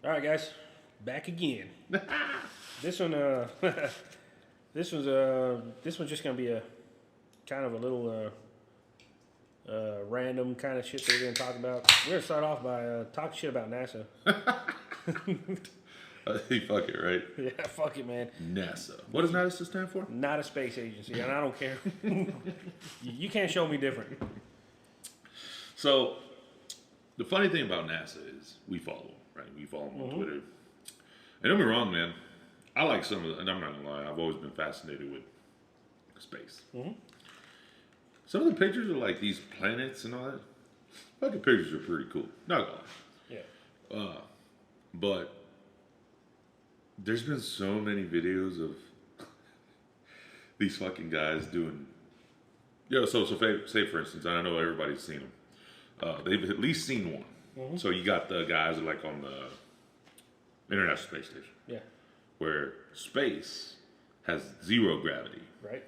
All right, guys, back again. This one, this one's just gonna be a kind of a little random kind of shit that we're gonna talk about. We're gonna start off by talking shit about NASA. Fuck it, right? Yeah, fuck it, man. NASA. What does NASA stand for? Not a space agency, and I don't care. You can't show me different. So, the funny thing about NASA is we follow them, right? We follow them on Twitter. And don't get me wrong, man. I like some of the, and I'm not gonna lie, I've always been fascinated with space. Some of the pictures are like these planets and all that. Fucking pictures are pretty cool. Not gonna lie. Yeah. But there's been so many videos of these fucking guys doing. So say for instance, I know everybody's seen them. They've at least seen one. So you got the guys like on the International Space Station. Yeah. Where space has zero gravity. Right.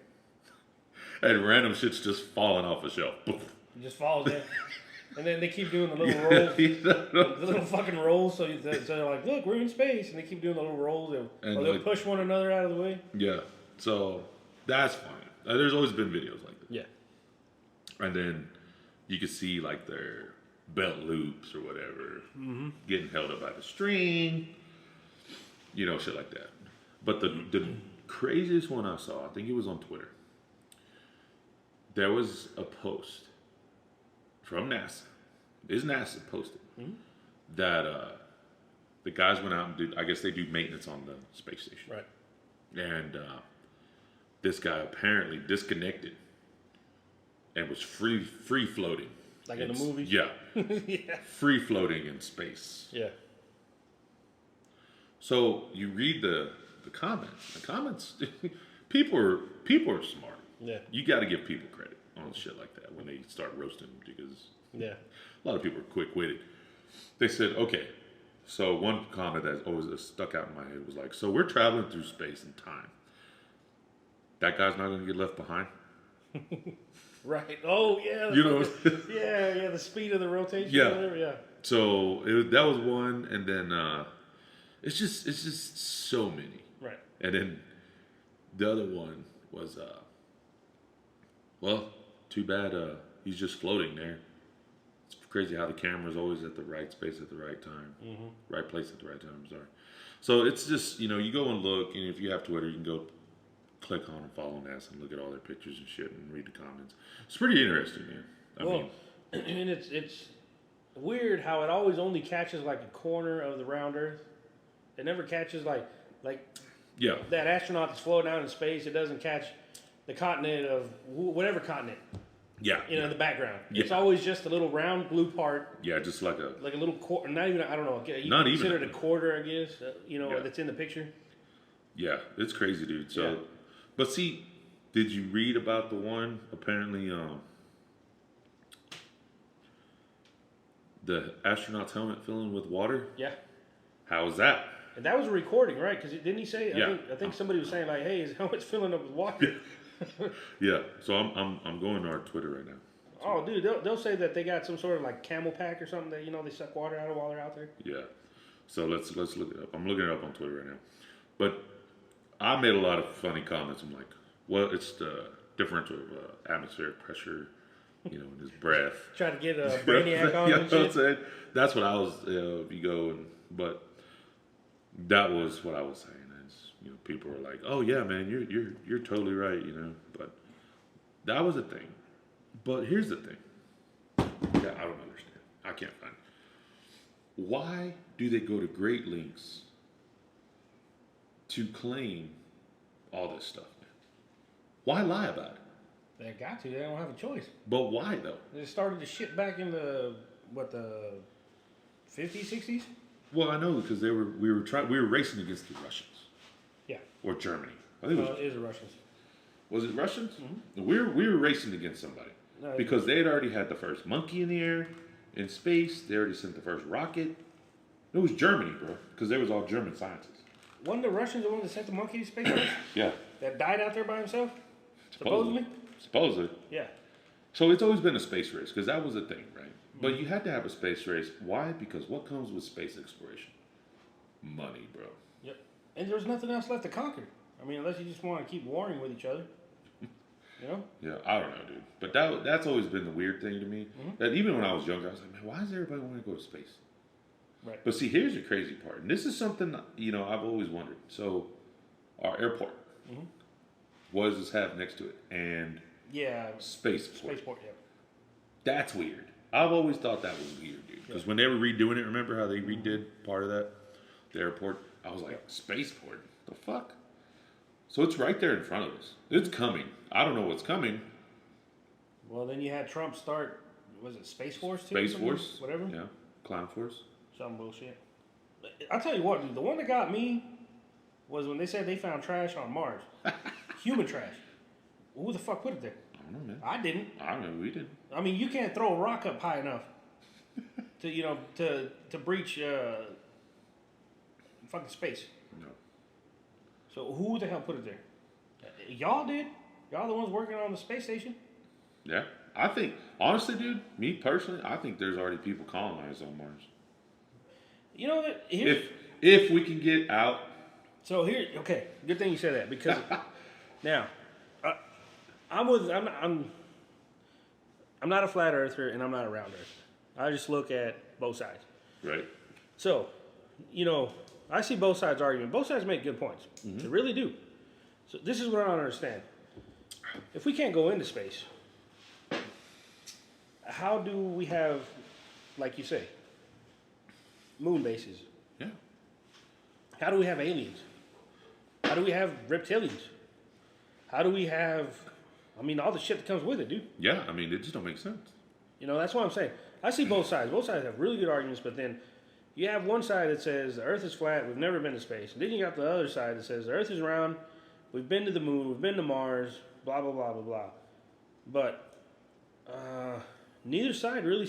And random shit's just falling off a shelf. It just falls in. And then they keep doing the little rolls, the little fucking rolls. So they're like, look, we're in space. And they keep doing the little rolls. Or they'll like, push one another out of the way. Yeah. So that's fine. There's always been videos like that. Yeah. And then you can see like their belt loops or whatever getting held up by the string. You know, shit like that. But the craziest one I saw, I think it was on Twitter. There was a post from NASA. This NASA posted that the guys went out and did, I guess they do maintenance on the space station. Right. And this guy apparently disconnected and was free floating. Like in the movies? Yeah. Yeah. Free floating in space. Yeah. So you read the comments. The comments, people are smart. Yeah. You got to give people credit on shit like that when they start roasting because Yeah. a lot of people are quick-witted. They said, okay, so one comment that always stuck out in my head was like, so we're traveling through space and time. That guy's not going to get left behind? Right. Oh, yeah. You know? Yeah, the speed of the rotation. Yeah. Or whatever, yeah. So that was one, and then it's just so many. Right. And then the other one was, well, too bad he's just floating there. It's crazy how the camera's always at the right space at the right time. Right place at the right time, I'm sorry. So it's just, you go and look, and if you have Twitter, you can go click on and follow NASA and look at all their pictures and shit and read the comments. It's pretty interesting, man. I mean, and it's weird how it always only catches like a corner of the round Earth. It never catches like yeah. that astronaut that's floating out in space. It doesn't catch the continent of whatever continent. Yeah. In the background. Yeah. It's always just a little round blue part. Yeah, just like a little quarter. Not even, I don't know. You not consider even it a quarter, I guess. Yeah. That's in the picture. Yeah, it's crazy, dude. So, Yeah. But see, did you read about the one apparently? The astronaut's helmet filling with water. Yeah. How was that? And that was a recording, right? Because didn't he say? Yeah. I think somebody was saying like, "Hey, his helmet's filling up with water." Yeah. So I'm going to our Twitter right now. Oh, dude, they'll say that they got some sort of like camel pack or something that they suck water out of while they're out there. Yeah. So let's look it up. I'm looking it up on Twitter right now. But I made a lot of funny comments. I'm like, well, it's the differential of atmospheric pressure, in his breath. Try to get a brainiac on and shit. Saying? That's what I was. But that was what I was saying. Is, people are like, oh yeah, man, you're totally right. But that was a thing. But here's the thing. Yeah, I don't understand. I can't find it. Why do they go to great lengths to claim all this stuff, man? Why lie about it? They got to. They don't have a choice. But why though? They started the shit back in the 50s, 60s. Well, I know because we were racing against the Russians. Yeah. Or Germany. I think it is the Russians. Was it Russians? Mm-hmm. We were racing against somebody because they had already had the first monkey in the air, in space. They already sent the first rocket. It was Germany, bro, because they was all German scientists. Wasn't the Russians the ones that sent the monkey to space? Yeah. That died out there by himself? Supposedly? Yeah. So it's always been a space race because that was a thing, right? But you had to have a space race. Why? Because what comes with space exploration? money, bro. Yep. And there's nothing else left to conquer. I mean, unless you just want to keep warring with each other. You know? Yeah, I don't know, dude. But that's always been the weird thing to me. Mm-hmm. That even when I was younger, I was like, man, why does everybody want to go to space? Right. But see, here's the crazy part, and this is something I've always wondered. So, our airport, what does this have next to it? And yeah, spaceport. Spaceport. Yeah. That's weird. I've always thought that was weird, dude. Because when they were redoing it, remember how they redid part of that, the airport? I was like, spaceport? The fuck? So it's right there in front of us. It's coming. I don't know what's coming. Well, then you had Trump start. Was it Space Force? Too, Space Force, whatever. Yeah, Clown Force. Some bullshit. I'll tell you what, dude. The one that got me was when they said they found trash on Mars. Human trash. Well, who the fuck put it there? I don't know, man. I didn't. I don't know. We didn't. I mean, you can't throw a rock up high enough to breach fucking space. No. So who the hell put it there? Y'all did. Y'all the ones working on the space station. Yeah, I think honestly, dude. Me personally, I think there's already people colonized on Mars. You know that If we can get out. So here, okay, good thing you said that because now I'm not a flat earther and I'm not a round earther. I just look at both sides. Right. So, I see both sides arguing. Both sides make good points. They really do. So this is what I don't understand. If we can't go into space, how do we have, like you say, moon bases? Yeah. How do we have aliens? How do we have reptilians? How do we have, all the shit that comes with it, dude. Yeah, it just don't make sense. That's what I'm saying. I see both sides. Both sides have really good arguments, but then you have one side that says the Earth is flat, we've never been to space. And then you got the other side that says the Earth is round, we've been to the moon, we've been to Mars, blah, blah, blah, blah, blah. But neither side really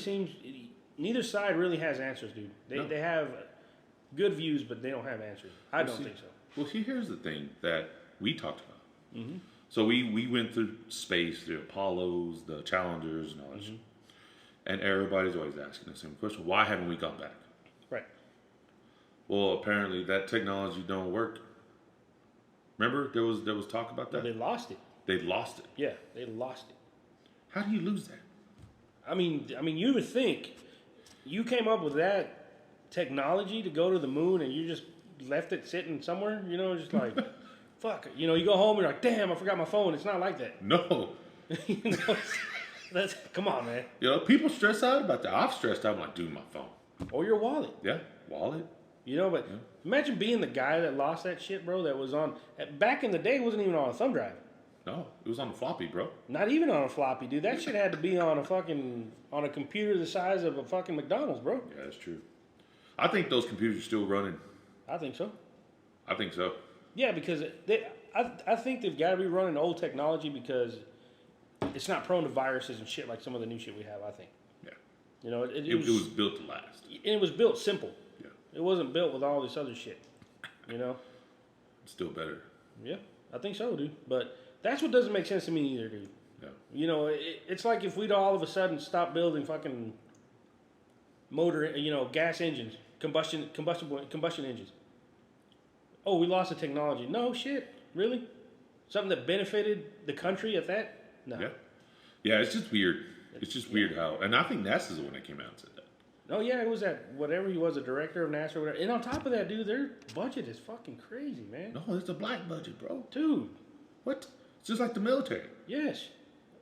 has answers, dude. They have good views, but they don't have answers. I don't think so. Well, see, here's the thing that we talked about. Mm-hmm. So we went through space, the Apollos, the Challengers, and all that shit. And everybody's always asking the same question: why haven't we gone back? Right. Well, apparently that technology don't work. Remember, there was talk about that. Well, they lost it. They lost it. Yeah, they lost it. How do you lose that? You would think you came up with that technology to go to the moon, and you just left it sitting somewhere. Just like, fuck. You go home and you're like, damn, I forgot my phone. It's not like that. No. Come on, man. People stress out about that. I've stressed out. I'm like, dude, my phone. Or your wallet. Yeah, wallet. But imagine being the guy that lost that shit, bro. That was on back in the day. It wasn't even on a thumb drive. No, it was on the floppy, bro. Not even on a floppy, dude. That shit had to be on a computer the size of a fucking McDonald's, bro. Yeah, that's true. I think those computers are still running. I think so. I think so. Yeah, because I think they've got to be running old technology because it's not prone to viruses and shit like some of the new shit we have, I think. Yeah. It was built to last. And it was built simple. Yeah. It wasn't built with all this other shit. It's still better. Yeah, I think so, dude. But that's what doesn't make sense to me either, dude. Yeah. It's like if we'd all of a sudden stop building fucking motor, gas engines, combustion engines. Oh, we lost the technology. No shit, really? Something that benefited the country at that? No. Yeah. Yeah, it's just weird. It's just weird how, and I think NASA's the one that came out and said that. Oh yeah, it was that whatever he was, a director of NASA or whatever. And on top of that, dude, their budget is fucking crazy, man. No, it's a black budget, bro. Dude. What? It's just like the military. Yes.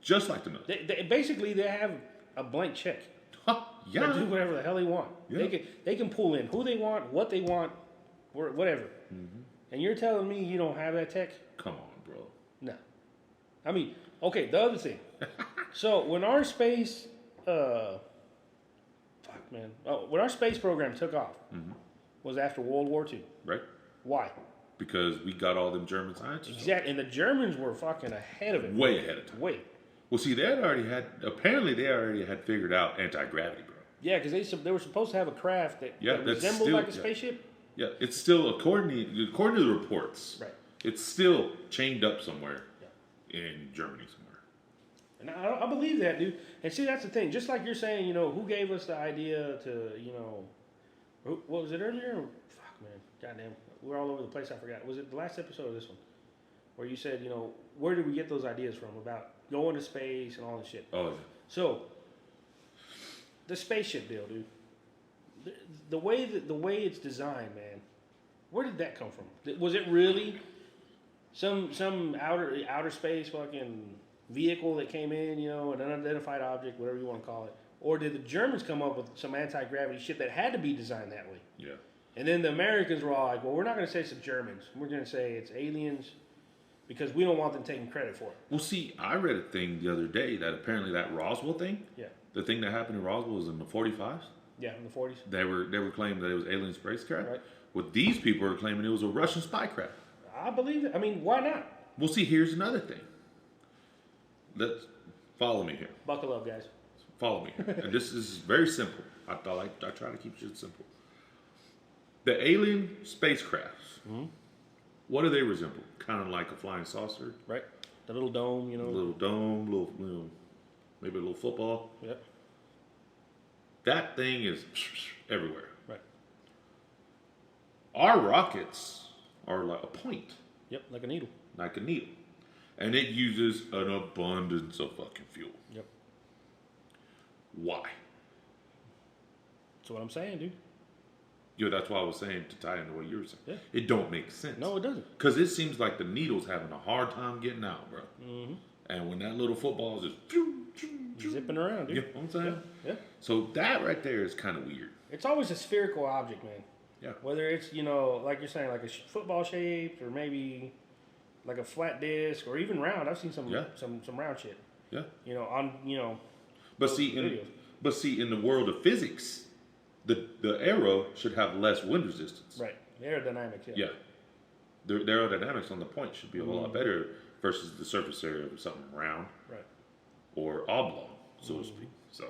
Just like the military. They have a blank check. Yeah. They do whatever the hell they want. Yeah. They can pull in who they want, what they want, or whatever. Mm-hmm. And you're telling me you don't have that tech? Come on, bro. No. Okay, the other thing. So when our space, when our space program took off, was after World War II. Right. Why? Because we got all them German scientists. Exactly, and the Germans were fucking ahead of it. Way ahead of time. Way. Well, see, they already had figured out anti-gravity, bro. Yeah, because they were supposed to have a craft that resembled like a spaceship. Yeah, it's still, according to the reports, right. It's still chained up somewhere in Germany somewhere. And I believe that, dude. And see, that's the thing. Just like you're saying, who gave us the idea to, what was it earlier? Fuck, man. Goddamn. We're all over the place. I forgot. Was it the last episode of this one? Where you said, where did we get those ideas from about going to space and all this shit? Oh, So, the spaceship deal, dude. The way it's designed, man. Where did that come from? Was it really some outer space fucking vehicle that came in, an unidentified object, whatever you want to call it? Or did the Germans come up with some anti-gravity shit that had to be designed that way? yeah. And then the Americans were all like, well, we're not going to say it's the Germans. We're going to say it's aliens because we don't want them taking credit for it. Well, see, I read a thing the other day that apparently that Roswell thing, Yeah. the thing that happened in Roswell was in the 45s. Yeah, in the 40s. They were claiming that it was alien spacecraft. Right. Well, these people are claiming it was a Russian spy craft. I believe it. I mean, why not? Well, see, here's another thing. Let's follow me here. Buckle up, guys. Follow me here. And this is very simple. I try to keep shit simple. The alien spacecrafts, what do they resemble? Kind of like a flying saucer, Right? The little dome, a little dome, maybe a little football. Yep. That thing is everywhere. Right. Our rockets are like a point, Yep, like a needle. like a needle, and it uses an abundance of fucking fuel. Yep. Why? That's what I'm saying, dude. That's why I was saying to tie into what you were saying. Yeah. It don't make sense. No, it doesn't. Because it seems like the needle's having a hard time getting out, bro. Mm-hmm. And when that little football is just Zipping around, dude. you know what I'm saying? Yeah. So that right there is kind of weird. It's always a spherical object, man. Yeah. Whether it's, like you're saying, like a football shaped or maybe like a flat disc or even round. I've seen some round shit. Yeah. those But see, in the world of physics, the arrow should have less wind resistance. Right. The aerodynamics, yeah. Yeah. The aerodynamics on the point should be a whole lot better versus the surface area of something round. Right. Or oblong, so to speak. So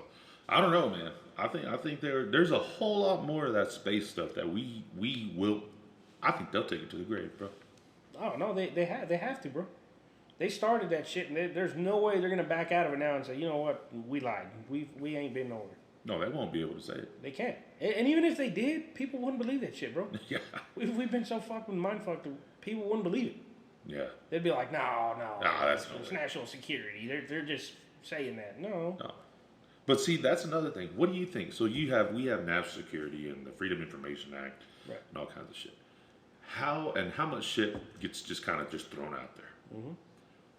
I don't know, man. I think there's a whole lot more of that space stuff that we will. I think they'll take it to the grave, bro. Oh no, they have to, bro. They started that shit, and there's no way they're gonna back out of it now and say, you know what, we lied. We ain't been nowhere. No, they won't be able to say it. They can't. And even if they did, people wouldn't believe that shit, bro. Yeah. We've been so fucking mind fucked, people wouldn't believe it. Yeah. They'd be like, no, that's it's no way. national security. They're just saying that. No. But see, that's another thing. What do you think? So we have national security and the Freedom of Information Act, Right. and all kinds of shit. How much shit gets just kind of just thrown out there? Mm-hmm.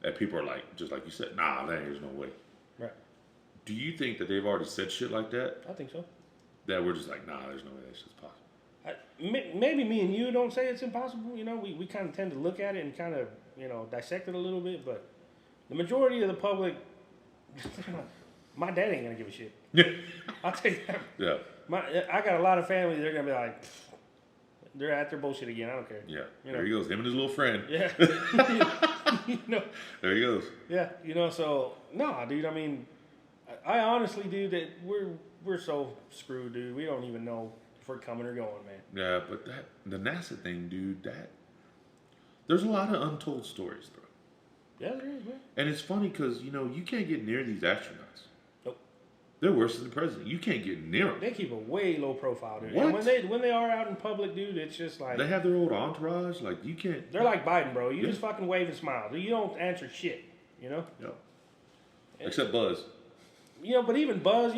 And people are like, just like you said, there's no way. Right. Do you think that they've already said shit like that? I think so. That we're just like, there's no way that shit's possible. Maybe me and you don't say it's impossible. We kind of tend to look at it and kind of, dissect it a little bit. But the majority of the public, my dad ain't going to give a shit. Yeah. I'll tell you that. Yeah. I got a lot of family, they're going to be like, they're at their bullshit again. I don't care. Yeah. There he goes. Him and his little friend. Yeah. There he goes. Yeah. So, nah, dude. I mean, I honestly, dude, that we're so screwed, dude. We don't even know if we're coming or going, man. Yeah, but the NASA thing, dude, there's a lot of untold stories, bro. Yeah, there is, man. And it's funny because, you can't get near these astronauts. Nope. They're worse than the president. You can't get near them. They keep a way low profile, dude. What? And when they are out in public, dude, it's just like They have their old entourage. Like, you can't. they're like Biden, bro. You Yeah. just fucking wave and smile. You don't answer shit, Yeah. Except Buzz. But even Buzz,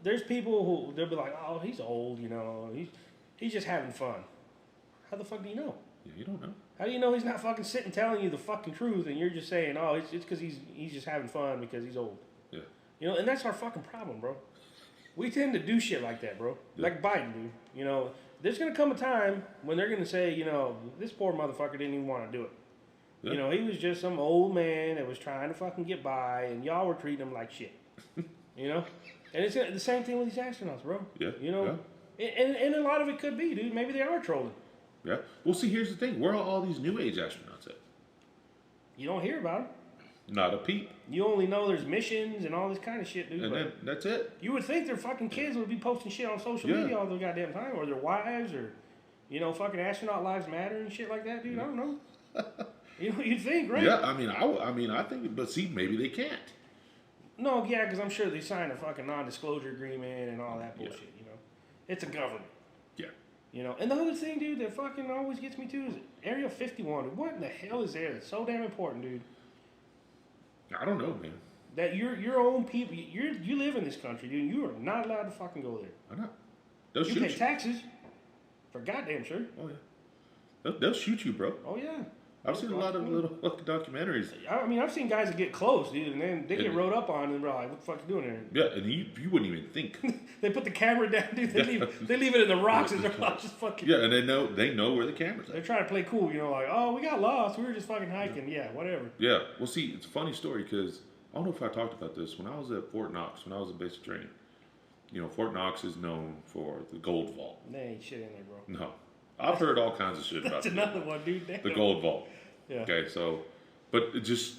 there's people who they'll be like, oh, he's old, he's just having fun. How the fuck do you know? Yeah, you don't know. How do you know he's not fucking sitting telling you the fucking truth and you're just saying, oh, it's because he's just having fun because he's old. Yeah. And that's our fucking problem, bro. We tend to do shit like that, bro. Yeah. Like Biden, dude. There's gonna come a time when they're gonna say, this poor motherfucker didn't even want to do it. Yeah. He was just some old man that was trying to fucking get by, and y'all were treating him like shit. And it's the same thing with these astronauts, bro. Yeah. And a lot of it could be, dude. Maybe they are trolling. Yeah. Well, see, here's the thing. Where are all these new age astronauts at? You don't hear about them. Not a peep. You only know there's missions and all this kind of shit, dude. And then that's it. You would think their fucking kids would be posting shit on social Yeah. media all the goddamn time, or their wives, or fucking astronaut lives matter and shit like that, dude. I don't know. You'd think, right? Yeah. I think, but see, maybe they can't. No, yeah, because I'm sure they signed a fucking non-disclosure agreement and all that bullshit. It's a government. Yeah. You know, and the other thing, dude, that fucking always gets me too is Area 51. What in the hell is there? It's so damn important, dude. I don't know, man. That your own people, you live in this country, dude. You are not allowed to fucking go there. I know. They'll You shoot pay you. taxes, for goddamn sure. Oh yeah. They'll shoot you, bro. Oh yeah. I've seen a lot of little fucking documentaries. I mean, I've seen guys that get close, dude, and then they get And- rode up on, and they're like, "What the fuck you doing here?" Yeah, and you wouldn't even think. They put the camera down, dude. They leave it in the rocks, and they're like, just fucking. Yeah, and they know where the cameras They're are. trying to play cool, you know, like, "Oh, we got lost. We were just fucking hiking. Yeah, whatever." Yeah. Well, see, it's a funny story because I don't know if I talked about this when I was at Fort Knox. When I was in basic training, you know, Fort Knox is known for the gold vault. There ain't shit in there, bro. No, I've heard all kinds of shit about That's another one, dude. Damn. the gold vault. Yeah. Okay, so, but it just,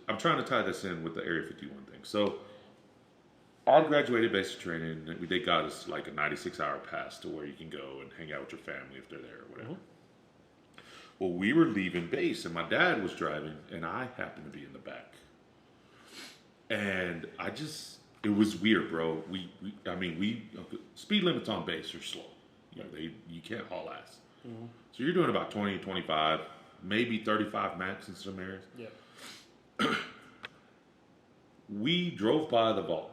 I'm trying to tie this in with the Area 51 thing. So, I graduated basic training, and they got us like a 96-hour pass to where you can go and hang out with your family if they're there or whatever. Well, we were leaving base, and my dad was driving, and I happened to be in the back. And it was weird, bro. Speed limits on base are slow. You know, you can't haul ass. So you're doing about 20, 25, maybe 35 max in some areas. Yeah. We drove by the vault,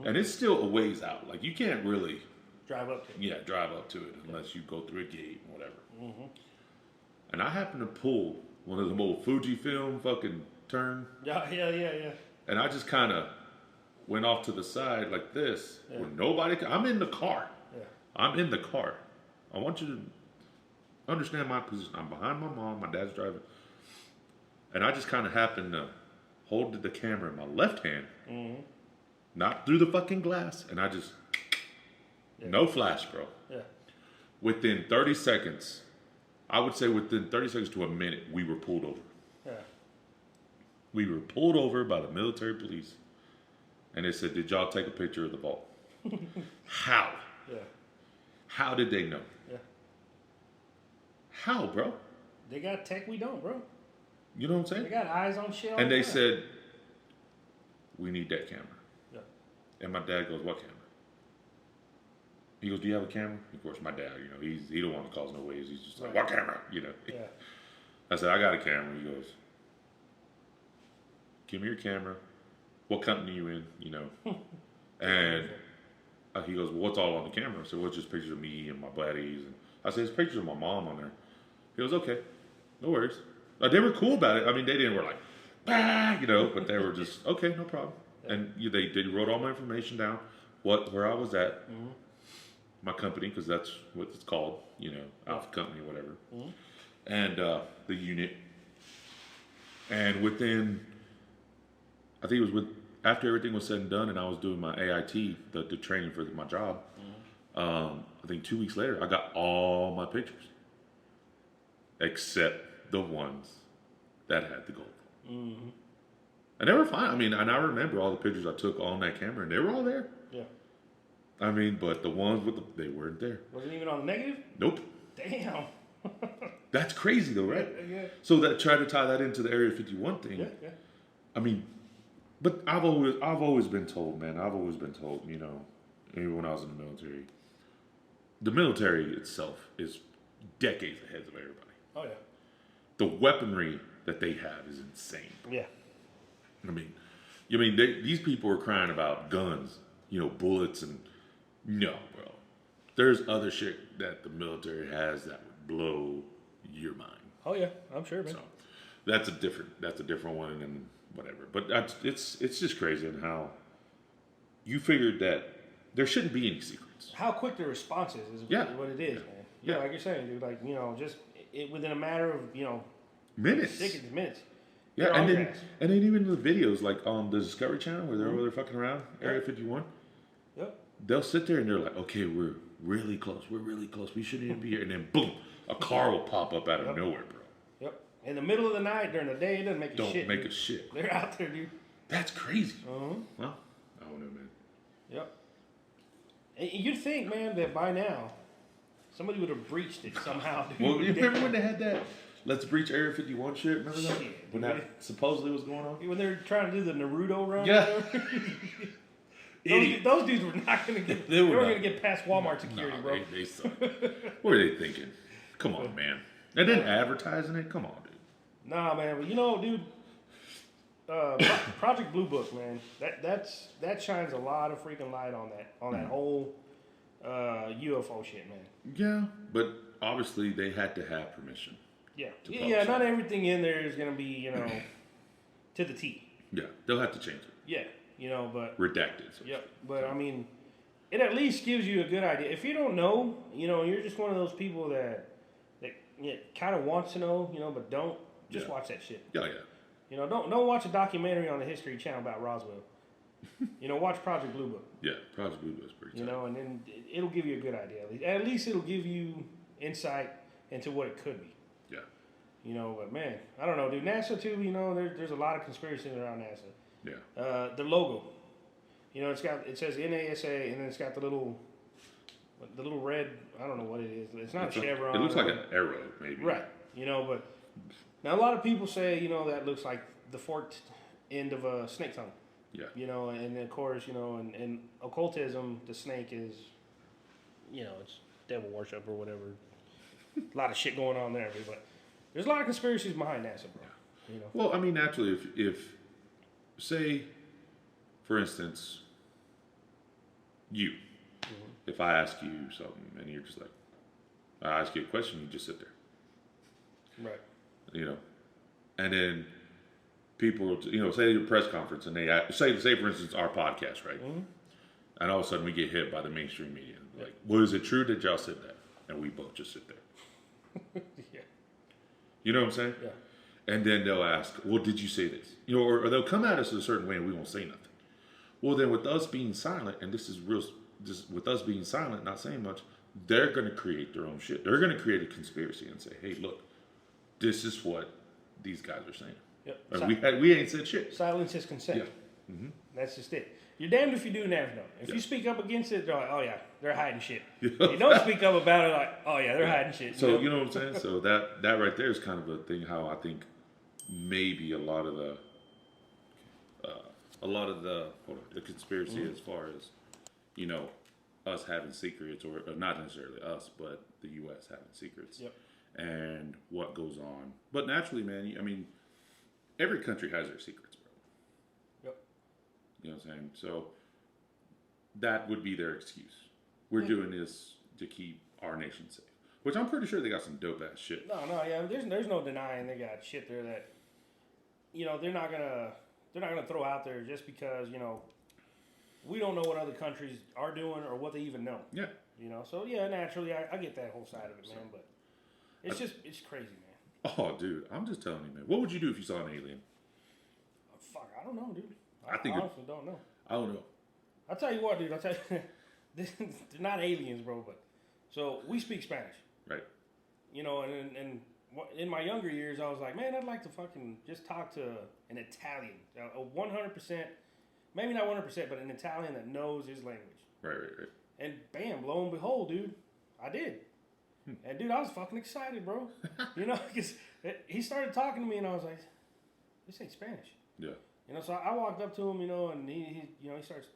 and it's still a ways out. Like you can't really, Drive up to it. drive up to it unless you go through a gate and whatever. And I happened to pull one of them old Fujifilm fucking turn, Yeah. and I just kind of went off to the side like this, Yeah. where nobody. I'm in the car. Yeah. I'm in the car. I want you to understand my position. I'm behind my mom. My dad's driving. And I just kind of happened to hold the camera in my left hand, not through the fucking glass. And I just, no flash, bro. Yeah. Within 30 seconds, I would say within 30 seconds to a minute, we were pulled over. Yeah. We were pulled over by the military police. And they said, did y'all take a picture of the vault? How? Yeah. How did they know? Yeah. How, bro? They got tech we don't, bro. You know what I'm They saying? got eyes on shit all And the they time. said, we need that camera. Yeah. And my dad goes, what camera? He goes, do you have a camera? Of course, my dad, you know, he don't want to cause no waves. He's just like, what camera? You know. Yeah. I said, I got a camera. He goes, give me your camera. What company you in? You know. And he goes, well, what's all on the camera? I said, well, it's just pictures of me and my buddies. And I said, it's pictures of my mom on there. He goes, okay, no worries. They were cool about it. I mean, they didn't were like, bah, you know, but they were just, okay, no problem. Yeah. And they wrote all my information down, where I was at, my company, because that's what it's called, you know, Alpha Company or whatever, and the unit. And within, I think it was after everything was said and done, and I was doing my AIT, the training for my job. I think 2 weeks later, I got all my pictures, except the ones that had the gold. And they were fine. I mean, and I remember all the pictures I took on that camera, and they were all there. Yeah. I mean, but the ones they weren't there. Wasn't even on the negative? Nope. Damn. That's crazy, though, right? Yeah. So that try to tie that into the Area 51 thing. Yeah. I mean, but I've always been told, man. I've always been told, you know, even when I was in the military itself is decades ahead of everybody. Oh yeah. The weaponry that they have is insane. Yeah. I mean, these people are crying about guns, you know, bullets, and no, bro. There's other shit that the military has that would blow your mind. Oh yeah, I'm sure, man. So that's a different one, and whatever. But it's just crazy in how you figured that there shouldn't be any secrets. How quick the response is Yeah. what it is, man. Yeah, like you're saying, dude. Like, you know, just within a matter of, you know, Minutes. seconds, minutes. Yeah, They're and on then your ass. even the videos like on the Discovery Channel where they're over there fucking around, Area 51. Yep. They'll sit there and they're like, okay, we're really close. We're really close. We shouldn't even be here. And then boom, a car will pop up out of nowhere, bro. Yep. In the middle of the night, during the day, it doesn't make a Don't shit. make dude. a shit. They're out there, dude. That's crazy. Uh-huh. Well, I don't know, man. Yep. And you'd think, man, that by now, somebody would have breached it somehow. Dude. Well, you remember when they had that Let's Breach Area 51 shit? Remember that? Shit, When dude. that supposedly was going on? When they're trying to do the Naruto run? Yeah. Idiot. those dudes were not going to get. They were going to get past Walmart security, Nah, bro. they suck. What are they thinking? Come on, man. And then advertising it. Come on, dude. Nah, man. But dude. Project Blue Book, man. That shines a lot of freaking light on that whole UFO shit, man. Yeah, but obviously they had to have permission. Yeah, To yeah. publish Not it. everything in there is gonna be to the T. Yeah, they'll have to change it. Yeah, but Redacted. So yep. But I mean, it at least gives you a good idea. If you don't know, you're just one of those people that kind of wants to know, but don't. Just Yeah. watch that shit. Yeah. Don't watch a documentary on the History Channel about Roswell. Watch Project Blue Book. Yeah, Project Blue was pretty tough. And then it'll give you a good idea. At least it'll give you insight into what it could be. Yeah. But man, I don't know, dude. NASA too. There's a lot of conspiracies around NASA. Yeah. The logo. It says NASA, and then it's got the little red. I don't know what it is. It's not a chevron. It looks like an arrow, maybe. Right. But now a lot of people say that looks like the forked end of a snake tongue. Yeah. And of course, in occultism, the snake is, it's devil worship or whatever. A lot of shit going on there, but there's a lot of conspiracies behind NASA, bro. Well, I mean, naturally, if say, for instance, if I ask you something and you're just like, I ask you a question, you just sit there. Right. And then people, say at a press conference and they say for instance our podcast, right? Mm-hmm. And all of a sudden we get hit by the mainstream media. Like, well, is it true that y'all said that? And we both just sit there. Yeah. You know what I'm saying? Yeah. And then they'll ask, well, did you say this? Or they'll come at us a certain way and we won't say nothing. Well, then with us being silent, and this is real, just with us being silent, not saying much, they're going to create their own shit. They're going to create a conspiracy and say, hey, look, this is what these guys are saying. Yep. And we ain't said shit. Silence is consent. Yeah. Mm-hmm. That's just it. You're damned if you do, damned if you don't. If Yeah. you speak up against it, they're like, oh yeah, they're hiding shit. If you don't speak up about it, like, oh yeah, they're hiding shit. So you know what I'm saying? So that right there is kind of a thing. How I think maybe a lot of the conspiracy as far as us having secrets, or not necessarily us, but the U.S. having secrets. Yep. And what goes on. But naturally, man, I mean, every country has their secrets, bro. Yep. You know what I'm saying? So that would be their excuse. We're doing this to keep our nation safe. Which I'm pretty sure they got some dope ass shit. No, yeah. There's no denying they got shit there that they're not gonna throw out there just because we don't know what other countries are doing or what they even know. Yeah. So yeah, naturally I get that whole side of it, man. But it's crazy, man. Oh, dude, I'm just telling you, man. What would you do if you saw an alien? Fuck, I don't know, dude. I think honestly don't know. I don't know. I'll tell you what, dude. They're not aliens, bro. But so we speak Spanish, Right. and in my younger years, I was like, man, I'd like to fucking just talk to an Italian, a 100%, maybe not 100%, but an Italian that knows his language. Right. And bam, lo and behold, dude, I did. And dude, I was fucking excited, bro. Because he started talking to me, and I was like, this ain't Spanish. Yeah. So I walked up to him, and he starts,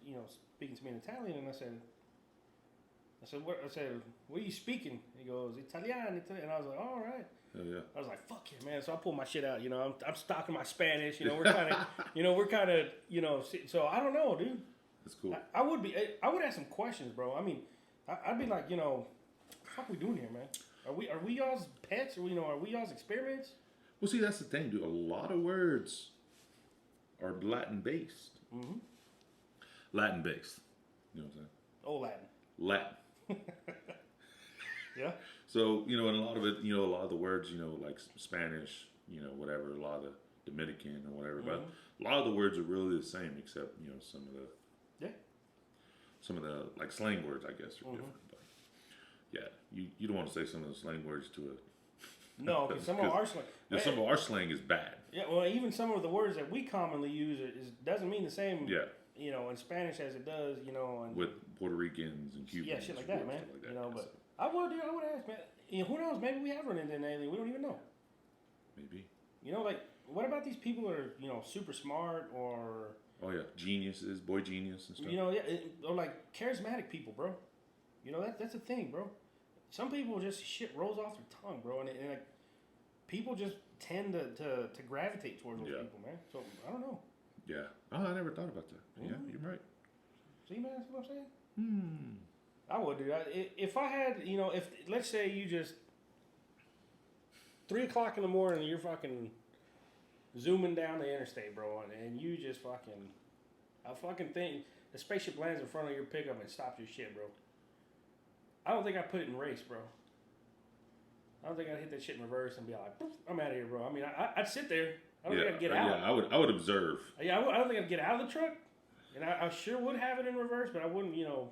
speaking to me in Italian, and I said, what are you speaking? He goes, Italiano, and I was like, all right. Hell yeah. I was like, fuck yeah, man. So I pulled my shit out, I'm stocking my Spanish, we're kind of, so I don't know, dude. That's cool. I would ask some questions, bro. I mean, I'd be like, what the fuck we doing here, man? Are we y'all's pets? Or, are we y'all's experiments? Well, see, that's the thing, dude. A lot of words are Latin based. Mm-hmm. Latin based. You know what I'm saying? Old Latin. Latin. Yeah. So, and a lot of it, a lot of the words, like Spanish, whatever, a lot of the Dominican or whatever, but a lot of the words are really the same, except, some of the like slang words, I guess, are different. But yeah, you don't want to say some of the slang words to a. No, because some of our slang. Some of our slang is bad. Yeah, well, even some of the words that we commonly use doesn't mean the same. Yeah. In Spanish as it does, and with Puerto Ricans and Cubans. Yeah, shit like that, man. Like that, but I would ask, man. Who knows? Maybe we have run into an alien. We don't even know. Maybe. What about these people that are, super smart or Oh yeah, geniuses, boy genius and stuff. You know, yeah, or like charismatic people, bro. You know that's the thing, bro. Some people just shit rolls off their tongue, bro, and like people just tend to gravitate towards those Yeah. people, man. So I don't know. Yeah. Oh, I never thought about that. Yeah, you're right. See, man, that's what I'm saying. Hmm. I would do that if I had, you know, if let's say you just 3 o'clock in the morning, you're fucking zooming down the interstate, bro, and you just fucking, I fucking think the spaceship lands in front of your pickup and stops your shit, bro. I don't think I'd put it in race, bro. I don't think I'd hit that shit in reverse and be like, "Poof, I'm out of here, bro." I mean, I'd sit there. I don't think I'd get out. Yeah, I would observe. Yeah, I don't think I'd get out of the truck, and I sure would have it in reverse, but I wouldn't, you know,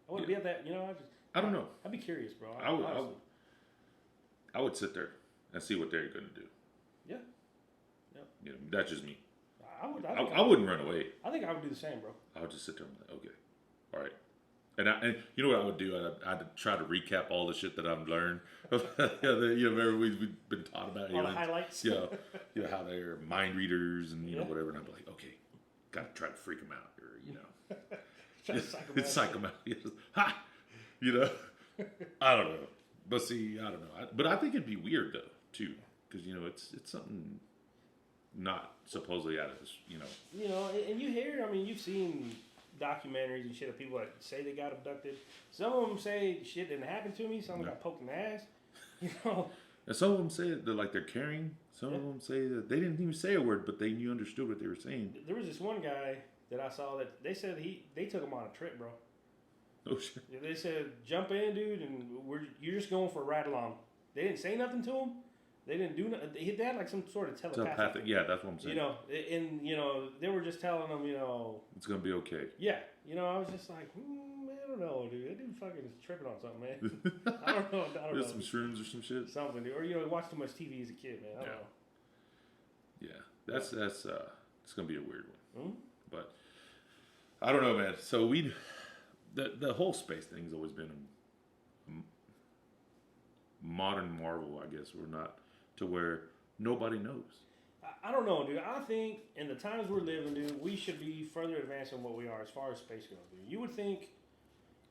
I wouldn't be at that, you know. I don't know. I'd be curious, bro. I would sit there and see what they're gonna do. Yeah. You know, that's just me. I I wouldn't run away. I think I would do the same, bro. I would just sit there and be like, okay, all right. And you know what I would do? I'd try to recap all the shit that I've learned. You know, remember we've been taught about All the highlights. you know how they're mind readers and you know whatever. And I'd be like, okay, got to try to freak them out, or you know, Try to psych them out. Yes. Ha! You know, I don't know, but see, I don't know. But I think it'd be weird though too, because you know it's something not supposedly out of this. You know. You know, and you hear. I mean, you've seen documentaries and shit of people that say they got abducted. Some of them say shit didn't happen to me. Some got poked in the ass. You know. And some of them say that they're carrying. Some of them say that they didn't even say a word, but you understood what they were saying. There was this one guy that I saw that they said they took him on a trip, bro. Oh shit! Yeah, they said jump in, dude, and you're just going for a ride along. They didn't say nothing to him. They didn't do nothing. They had like some sort of telepathic. Yeah, that's what I'm saying. You know, and you know they were just telling them, you know, it's gonna be okay. yeah. You know, I was just like, I don't know, dude. That dude fucking is tripping on something, man. I don't know. There's some shrooms or some shit. Something, dude. Or you know, watch too much TV as a kid, man. I don't know. Yeah, that's it's gonna be a weird one. Mm-hmm. But I don't know, man. So the whole space thing's always been a modern marvel, I guess. We're not to where nobody knows. I don't know, dude. I think in the times we're living, dude, we should be further advanced than what we are as far as space goes, dude. You would think,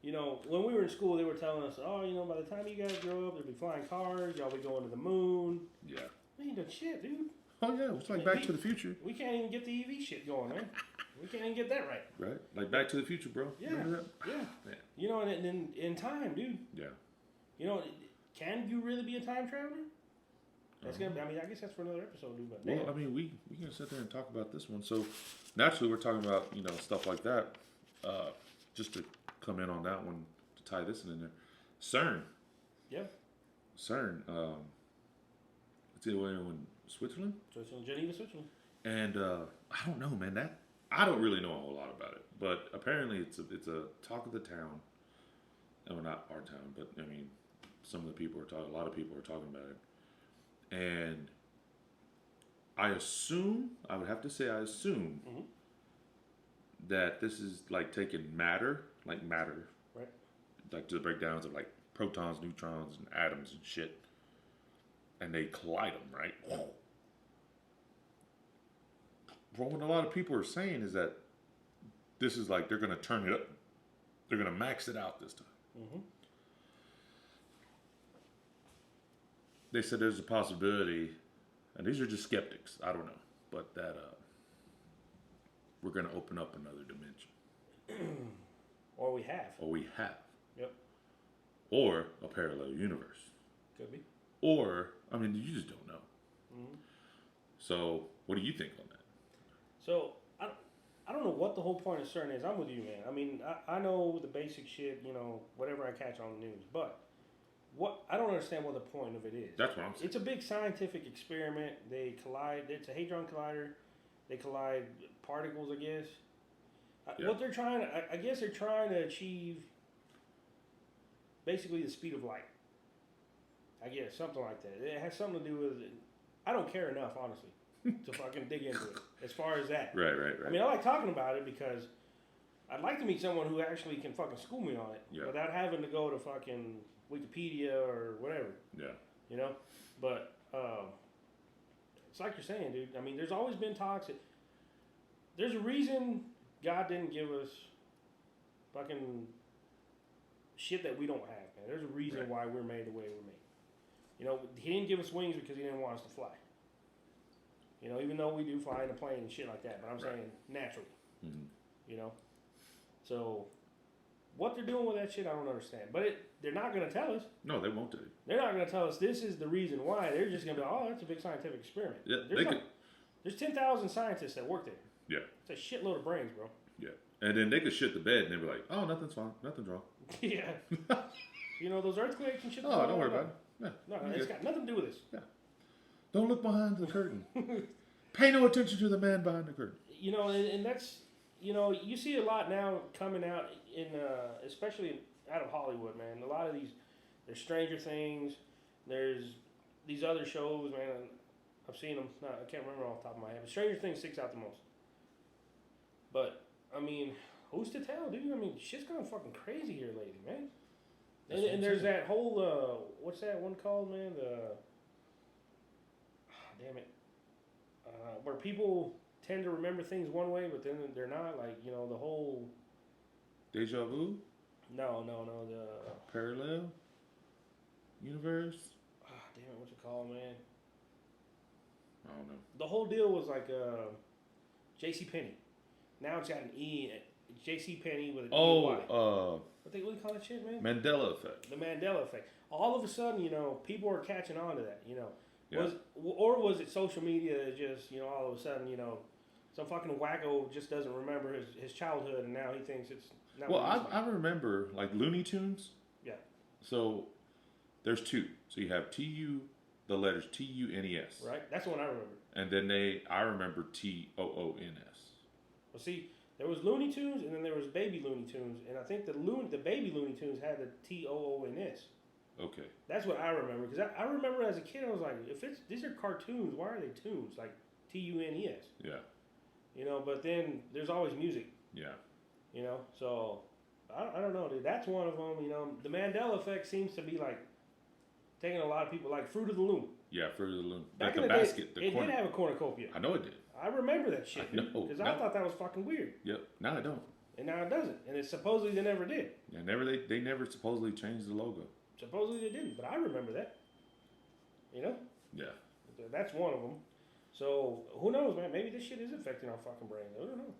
you know, when we were in school, they were telling us, oh, you know, by the time you guys grow up, there'll be flying cars, y'all be going to the moon. Yeah. We ain't done shit, dude. Oh, yeah. It's like Back to the Future. We can't even get the EV shit going, man. We can't even get that right. Right? Like Back to the Future, bro. Yeah. Remember that? Yeah. You know, and in time, dude. Yeah. You know, can you really be a time traveler? That's gonna be, I mean, I guess that's for another episode, dude. But well, I mean, we can sit there and talk about this one. So, naturally, we're talking about, you know, stuff like that. Just to come in on that one, to tie this in there. CERN. Yeah. CERN. It's in Switzerland? Switzerland, Geneva, Switzerland. And I don't know, man. I don't really know a whole lot about it. But apparently it's a talk of the town. No, not our town, but, I mean, some of the people are talking, a lot of people are talking about it. And I would have to say that this is like taking matter, right? Like to the breakdowns of like protons, neutrons, and atoms and shit. And they collide them, right? But what a lot of people are saying is that this is like they're going to turn it up. They're going to max it out this time. Mm-hmm. They said there's a possibility, and these are just skeptics, I don't know, but that we're going to open up another dimension. Or we have. Yep. Or a parallel universe. Could be. Or, I mean, you just don't know. Mm-hmm. So, what do you think on that? So, I don't know what the whole point of CERN is. I'm with you, man. I mean, I know the basic shit, you know, whatever I catch on the news, but I don't understand what the point of it is. That's what I'm saying. It's a big scientific experiment. They collide. It's a hadron collider. They collide particles, I guess. Yeah. What they're trying to, I guess they're trying to achieve basically the speed of light. I guess, something like that. It has something to do with it. I don't care enough, honestly, to fucking dig into it as far as that. Right. I mean, I like talking about it because I'd like to meet someone who actually can fucking school me on it without having to go to fucking Wikipedia or whatever. Yeah. You know? But it's like you're saying, dude. I mean, there's always been talks. There's a reason God didn't give us fucking shit that we don't have, man. There's a reason Right. why we're made the way we're made. You know, He didn't give us wings because He didn't want us to fly. You know, even though we do fly in a plane and shit like that, but I'm Right. saying naturally. Mhm. You know, so what they're doing with that shit, I don't understand. But they're not going to tell us. No, they won't do. They're not going to tell us this is the reason why. They're just going to be, oh, that's a big scientific experiment. Yeah, There's, they could. there's 10,000 scientists that work there. Yeah, It's a shitload of brains, bro. yeah. And then they could shit the bed and they'd be like, "Oh, nothing's fine, nothing's wrong. Yeah. You know, those earthquakes and shit. Oh, don't worry about it. Yeah, No, you're it's good. got nothing to do with this. Don't look behind the curtain. Pay no attention to the man behind the curtain." You know, and that's, you know, you see a lot now coming out in, especially out of Hollywood, man. A lot of these, there's Stranger Things, there's these other shows, man. I've seen them. No, I can't remember off the top of my head. But Stranger Things sticks out the most. But I mean, who's to tell, dude? I mean, shit's gone fucking crazy here lately, man. That's what I'm And there's saying. that whole what's that one called, man? Damn it, where people tend to remember things one way, but then they're not. Like, you know, the whole Deja vu, no, the parallel universe. damn it, what's it called, man? I don't know. The whole deal was like J.C. Penney. Now it's got an E in it. It's J.C. Penney with an E-Y. Oh, What do you call that shit, man? Mandela effect. The Mandela effect. All of a sudden, you know, people are catching on to that. You know, Yeah. was it social media that just, you know, all of a sudden, you know, some fucking wacko just doesn't remember his childhood and now he thinks it's not. Well, what he's I remember like Looney Tunes. Yeah. So there's two. So you have T-U, the letters T-U-N-E-S. right. That's the one I remember. And then I remember T-O-O-N-S. Well, see, there was Looney Tunes and then there was Baby Looney Tunes, and I think the Baby Looney Tunes had the T-O-O-N-S. Okay. That's what I remember, because I remember as a kid I was like, if these are cartoons, why are they tunes like T-U-N-E-S? Yeah. You know, but then there's always music. Yeah. You know, so I don't know, dude. That's one of them. You know, the Mandela effect seems to be like taking a lot of people, like Fruit of the Loom. Yeah, Fruit of the Loom. Back Like the in the basket, day, the it corner. did have a cornucopia. I know it did. I remember that shit, I know. because I Now- thought that was fucking weird, Yep. Now I don't. and now it doesn't, and it's supposedly they never did. Yeah, they never supposedly changed the logo. Supposedly they didn't, but I remember that. You know, Yeah. that's one of them. So who knows, man? Maybe this shit is affecting our fucking brain. I don't know.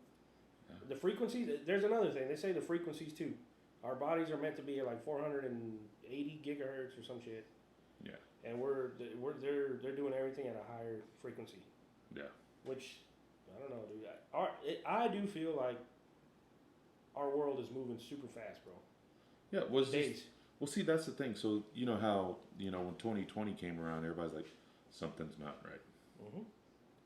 Yeah. The frequencies. There's another thing. They say the frequencies too. Our bodies are meant to be at like 480 gigahertz or some shit. Yeah. And they're doing everything at a higher frequency, Yeah. which I don't know, dude. I do feel like our world is moving super fast, bro. Yeah. Was Days. just, well, see, that's the thing. So you know how when 2020 came around, everybody's like, something's not right. Mm-hmm.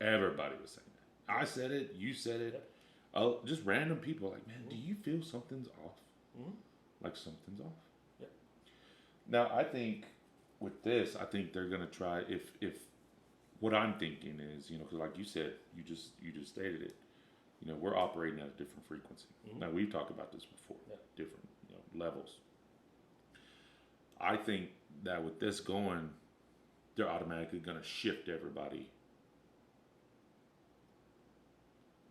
Everybody was saying that. I said it. You said it. Yep. Just random people like, man, do you feel something's off? Mm-hmm. Like something's off. Yep. Now I think with this, I think they're gonna try. If what I'm thinking is, because like you said, you just stated it. We're operating at a different frequency. Mhm. Now we've talked about this before. Yeah. Different levels. I think that with this going, they're automatically gonna shift everybody.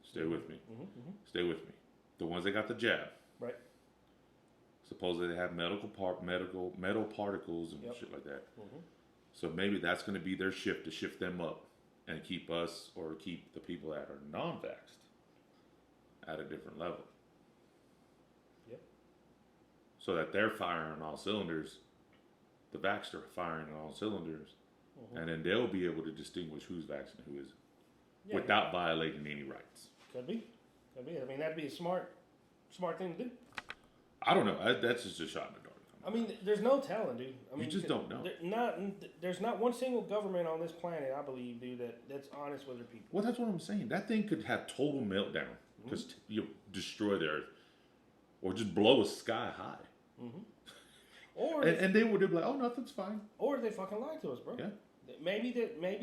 Stay with me. Mm-hmm. Mm-hmm. Stay with me. The ones that got the jab. Right. Supposedly they have metal particles and Yep. shit like that. Mm-hmm. So maybe that's going to be their shift to shift them up and keep us or keep the people that are non-vaxxed at a different level. Yep. So that they're firing on all cylinders, the vaxxed are firing on all cylinders, Mm-hmm. and then they'll be able to distinguish who's vaxxed and who isn't Yeah, without violating any rights. could be. I mean, that'd be a smart thing to do. I don't know. That's just a shot in the dark. I mean, there's no telling, dude. I mean, just don't know. There's not one single government on this planet, I believe, dude, that's honest with their people. Well, that's what I'm saying. That thing could have total meltdown because destroy the earth, or just blow us sky high. Mm-hmm. Or And they would be like, "Oh, nothing's fine." or they fucking lied to us, bro. Yeah. Maybe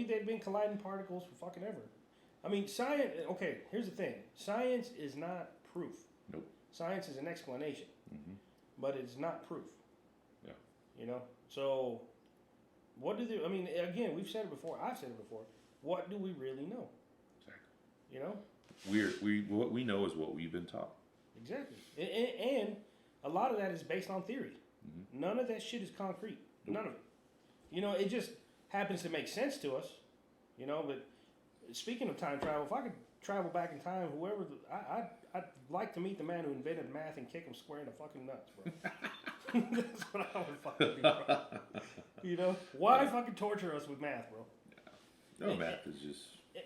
they've been colliding particles for fucking ever. I mean, science. Okay, here's the thing: science is not proof. Nope. Science is an explanation, Mm-hmm. but it's not proof. Yeah. You know. So, what do they? I mean, again, we've said it before. I've said it before. What do we really know? Exactly. You know. What we know is what we've been taught. Exactly. And a lot of that is based on theory. None of that shit is concrete. None of it. You know, it just happens to make sense to us. You know, but speaking of time travel, if I could travel back in time, I'd like to meet the man who invented math and kick him square in the fucking nuts, bro. That's what I would fucking do, bro. You know? Why fucking torture us with math, bro? No, math is just.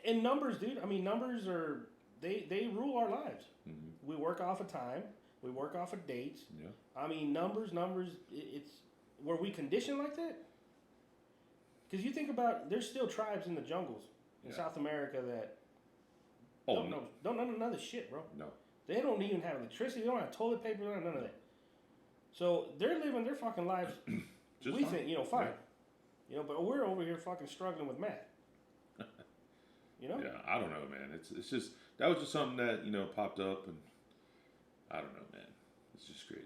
And numbers, dude. I mean, numbers are, they rule our lives. We work off of time. We work off of dates. Yeah. I mean, numbers, it's, were we conditioned like that? Because you think about, there's still tribes in the jungles in South America that don't know none of this shit, bro. No. They don't even have electricity. They don't have toilet paper. They don't have none of that. So they're living their fucking lives. Just we fine. think, you know, fine. Yeah. You know, but we're over here fucking struggling with math. You know? Yeah, I don't know, man. It's just that was just something that popped up, and I don't know, man. It's just crazy.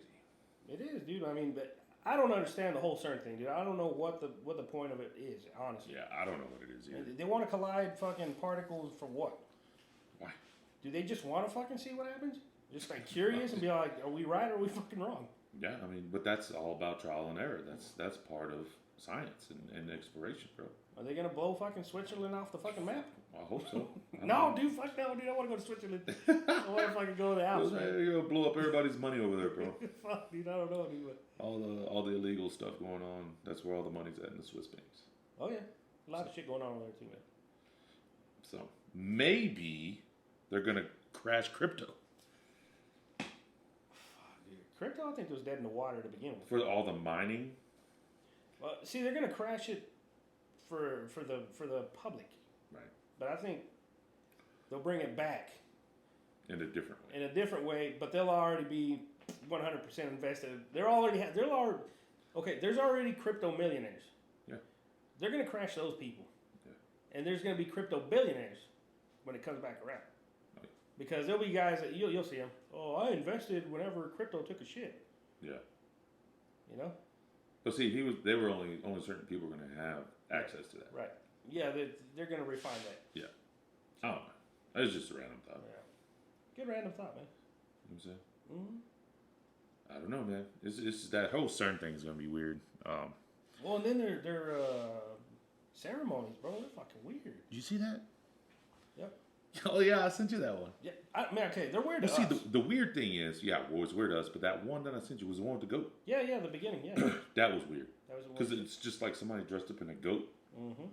It is, dude. I mean, but I don't understand the whole CERN thing, dude. I don't know what the point of it is, honestly. Yeah, I don't know what it is either. They want to collide fucking particles for what? Why? Do they just want to fucking see what happens? Just like curious and be like, are we right or are we fucking wrong? Yeah, I mean, but that's all about trial and error. That's part of science and exploration, bro. Are they gonna blow fucking Switzerland off the fucking map? I hope so. No, dude, fuck no, dude. I want to go to Switzerland. I want to fucking go to the Alps, man. You're gonna blow up everybody's money over there, bro. Fuck, dude, I don't know, dude. But... All the illegal stuff going on. That's where all the money's at in the Swiss banks. Oh yeah, a lot of shit going on over there too, man. So maybe they're gonna crash crypto Fuck, dude. Crypto, I think it was dead in the water to begin with. for all the mining. Well, see, they're gonna crash it for the public, Right. but I think they'll bring it back In a different way. in a different way. But they'll already be 100% invested. There's already crypto millionaires. Yeah. They're gonna crash those people, Yeah. and there's gonna be crypto billionaires when it comes back around. Right. Because there'll be guys that you'll see them. Oh, I invested whenever crypto took a shit. Yeah. You know. But see, they were only certain people were going to have access to that. Right. Yeah, they're going to refine that. Yeah. I don't know. That was just a random thought. Yeah. Good random thought, man. You know what I'm saying? Mm-hmm. I don't know, man. It's that whole CERN thing is going to be weird. Well, and then their ceremonies, bro, they're fucking weird. Did you see that? Yep. Oh, yeah, I sent you that one. Yeah, okay, they're weird You to see, us. the weird thing is, well, it's weird to us, but that one that I sent you was the one with the goat. Yeah, the beginning, yeah. That was weird. That was Because it's just like somebody dressed up in a goat. Mm-hmm.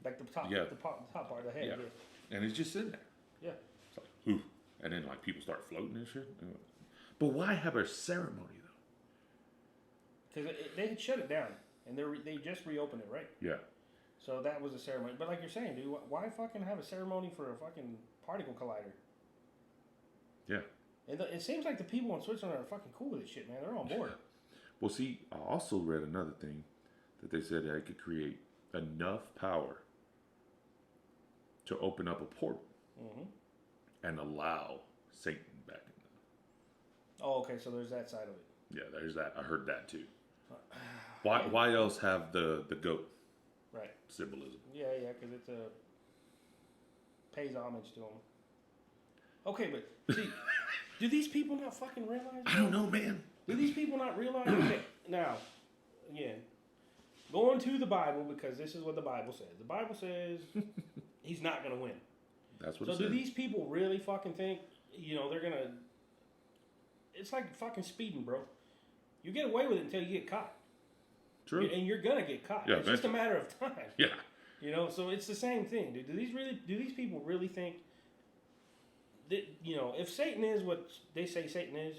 Like the top, Yeah. the top part of the head. Yeah. Yeah. And it's just sitting there. Yeah. It's like, whew. And then, like, people start floating and shit. But why have a ceremony, though? Because they had shut it down, and they just reopened it, right? Yeah. So that was a ceremony. But like you're saying, dude, why fucking have a ceremony for a fucking particle collider? Yeah. And it seems like the people in Switzerland are fucking cool with this shit, man. They're on board. Well, see, I also read another thing that they said that it could create enough power to open up a portal and allow Satan back in there. Oh, okay. So there's that side of it. Yeah, there's that. I heard that too. Why else have the goat Right. symbolism? Yeah, because it pays homage to them. Okay, but see, do these people not fucking realize? I don't know, man. Do these people not realize? Okay, now, again, going to the Bible because this is what the Bible says. The Bible says he's not going to win. That's what So it do says. these people really fucking think, they're going to... It's like fucking speeding, bro. You get away with it until you get caught. True. And you're going to get caught. Yeah, It's just a matter of time. Yeah. So it's the same thing, dude. Do these people really think that, if Satan is what they say Satan is,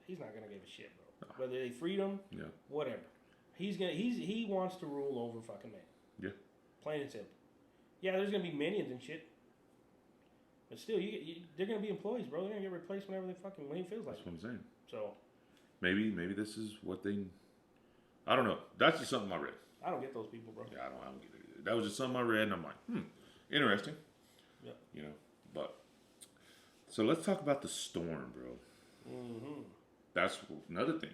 he's not going to give a shit, bro. Whether they freed him, whatever. He wants to rule over fucking man. Yeah. Plain and simple. Yeah, there's going to be minions and shit. But still, they're going to be employees, bro. They're going to get replaced when he feels like That's what I'm saying. So, Maybe this is what they... I don't know. That's just something I read. I don't get those people, bro. Yeah, I don't get it either. That was just something I read, and I'm like, interesting. Yeah. But... So let's talk about the storm, bro. Mm-hmm. That's another thing.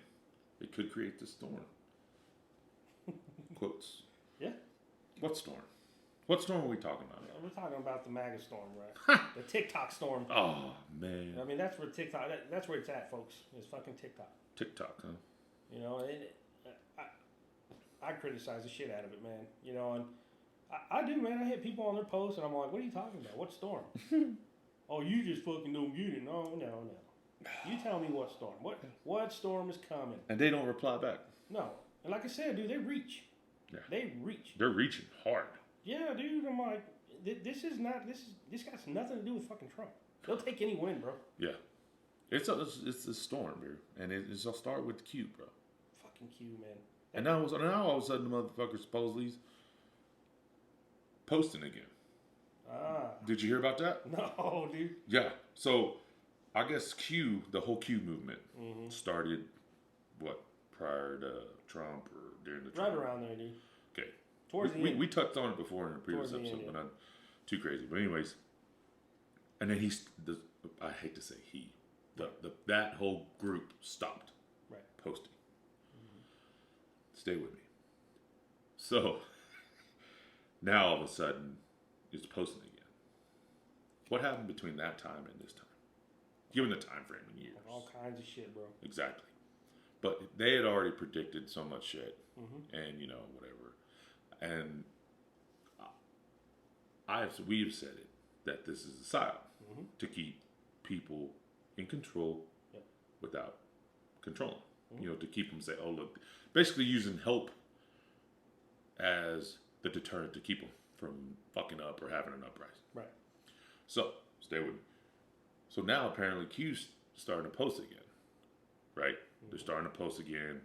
It could create the storm. Quotes. Yeah. What storm? What storm are we talking about? We're talking about the MAGA storm, right? The TikTok storm. Oh man, I mean, that's where TikTok. That's where it's at, folks. It's fucking TikTok. TikTok, huh? You know, and I criticize the shit out of it, man. You know, and I do, man. I hit people on their posts, and I'm like, "What are you talking about? What storm?" Oh, you just fucking don't get it. No. You tell me what storm. What storm is coming? And they don't reply back. No. And like I said, dude, they reach. Yeah. They reach. They're reaching hard. Yeah, dude. I'm like, this got nothing to do with fucking Trump. They'll take any win, bro. Yeah. It's a storm, bro. And it'll start with Q, bro. Fucking Q, man. And now all of a sudden the motherfucker supposedly posting again. Did you hear about that? No, dude. Yeah. So I guess Q, the whole Q movement, started prior to Trump or during the Trump? Right around there, dude. Okay. Towards the end. We touched on it before in a previous Towards the episode, end, but not too crazy. But anyways, and then I hate to say he, that whole group stopped posting. Stay with me. So now all of a sudden it's posting again. What happened between that time and this time? Given the time frame in years. All kinds of shit, bro. Exactly. But they had already predicted so much shit, and whatever. And we've said it that this is a psyop to keep people in control without controlling. To keep them say, "Oh look," basically using help as the deterrent to keep them from fucking up or having an uprising. Right. So stay with me. So now apparently Q's starting to post again, right? They're starting to post again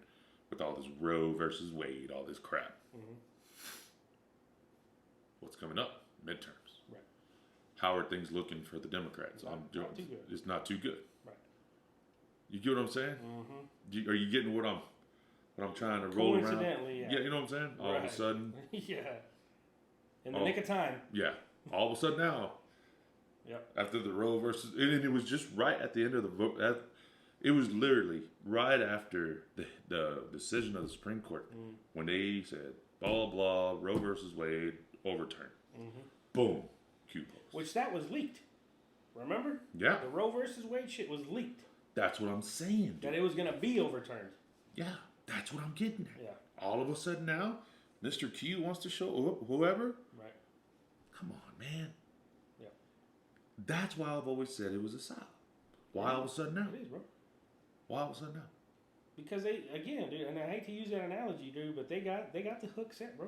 with all this Roe versus Wade, all this crap. What's coming up? Midterms. Right. How are things looking for the Democrats? Not too good. It's not too good. Right. You get what I'm saying? Are you getting what I'm trying to roll around? Coincidentally, yeah. Yeah, you know what I'm saying? All of a sudden. Yeah. In the nick of time. Yeah. All of a sudden now. Yep. After the Roe versus, and it was just right at the end of the vote. It was literally right after the decision of the Supreme Court when they said, blah, blah, Roe versus Wade, overturned. Boom. Q post. Which that was leaked. Remember? Yeah. The Roe versus Wade shit was leaked. That's what I'm saying. That it was going to be overturned. Yeah. That's what I'm getting at. Yeah. All of a sudden now, Mr. Q wants to show whoever. Right. Come on, man. Yeah. That's why I've always said it was a psyop. Why all of a sudden now? It is, bro. Why all of a sudden now? Because they, again, dude, and I hate to use that analogy, dude, but they got the hook set, bro.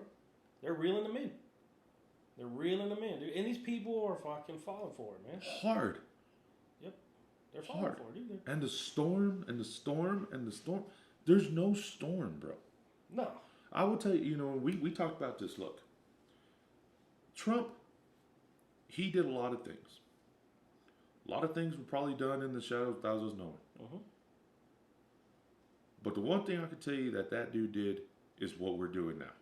They're reeling them in. They're reeling them in, dude. And these people are fucking falling for it, man. Hard. Yep. They're falling Hard. for it, dude. And the storm, and the storm, and the storm. There's no storm, bro. No. I will tell you, we talked about this. Look, Trump, he did a lot of things. A lot of things were probably done in the shadows without us knowing. But the one thing I can tell you that dude did is what we're doing now.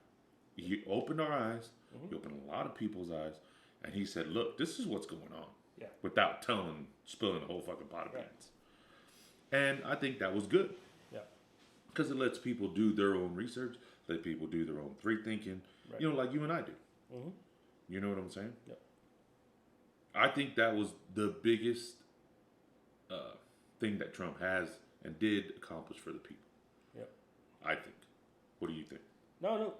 He opened our eyes. He opened a lot of people's eyes. And he said, look, this is what's going on. Yeah. Without spilling the whole fucking pot of beans. And I think that was good. Yeah. Because it lets people do their own research. Let people do their own free thinking. Right. Like you and I do. You know what I'm saying? Yep. I think that was the biggest thing that Trump has and did accomplish for the people. Yep. I think. What do you think? No.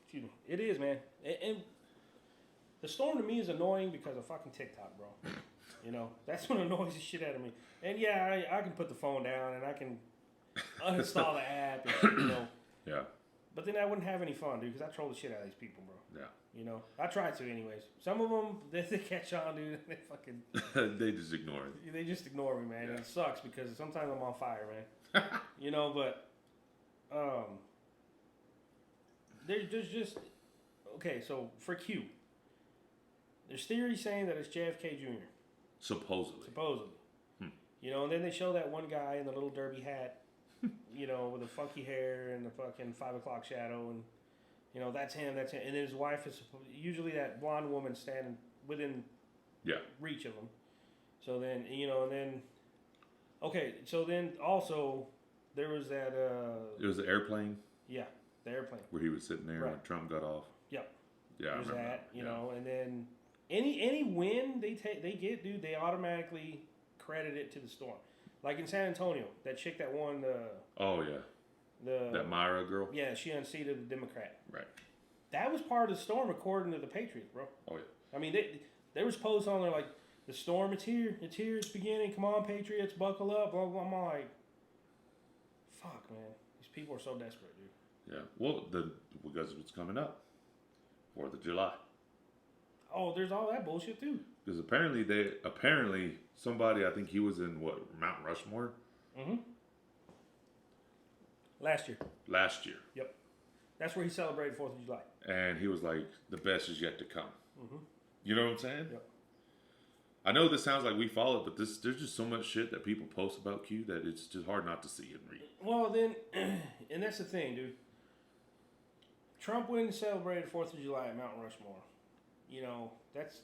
Excuse me. It is, man. And the storm to me is annoying because of fucking TikTok, bro. That's what annoys the shit out of me. And yeah, I can put the phone down and I can uninstall the app and Yeah. But then I wouldn't have any fun, dude, because I troll the shit out of these people, bro. Yeah. I try to anyways. Some of them, they catch on, dude. They fucking... They just ignore it. They just ignore me, man. Yeah. And it sucks because sometimes I'm on fire, man. But... There's just... Okay, so for Q, there's theories saying that it's JFK Jr. Supposedly. And then they show that one guy in the little derby hat, with the funky hair and the fucking 5 o'clock shadow, and that's him. And then his wife is usually that blonde woman standing within reach of him. So then, and then, okay, so then also there was that. It was the airplane. Yeah, the airplane. Where he was sitting there when Trump got off. Yep. Yeah, I was remember at, that. you Yeah. know, and then any win they get, dude, they automatically credit it to the Storm. Like in San Antonio, that chick that won Oh yeah, the that Myra girl. yeah, she unseated the Democrat. Right. That was part of the Storm, according to the Patriots, bro. Oh yeah. I mean, there was posts on there like, the Storm, it's here, it's beginning. Come on, Patriots, buckle up. Blah blah. I'm like, fuck, man, these people are so desperate, dude. Yeah. Well, because it's coming up, 4th of July. Oh, there's all that bullshit too. Because apparently somebody, I think he was in what, Mount Rushmore Mm-hmm. Last year. last year, Yep. That's where he celebrated 4th of July. and he was like, the best is yet to come. Mm-hmm. You know what I'm saying? Yep. I know this sounds like we follow it, but there's just so much shit that people post about Q that it's just hard not to see and read. Well, then, and that's the thing, dude. Trump went and celebrated 4th of July at Mount Rushmore. You know, that's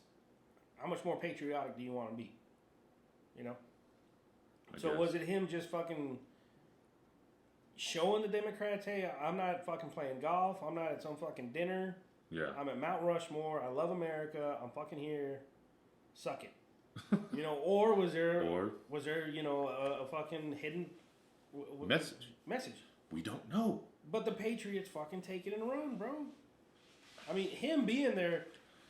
how much more patriotic do you want to be? You know? I So guess. was it him just fucking showing the Democrats, hey, I'm not fucking playing golf. I'm not at some fucking dinner. Yeah. I'm at Mount Rushmore. I love America. I'm fucking here. Suck it. You know, or was there, you know, a fucking hidden message? We don't know. But the Patriots fucking take it and run, bro. I mean, him being there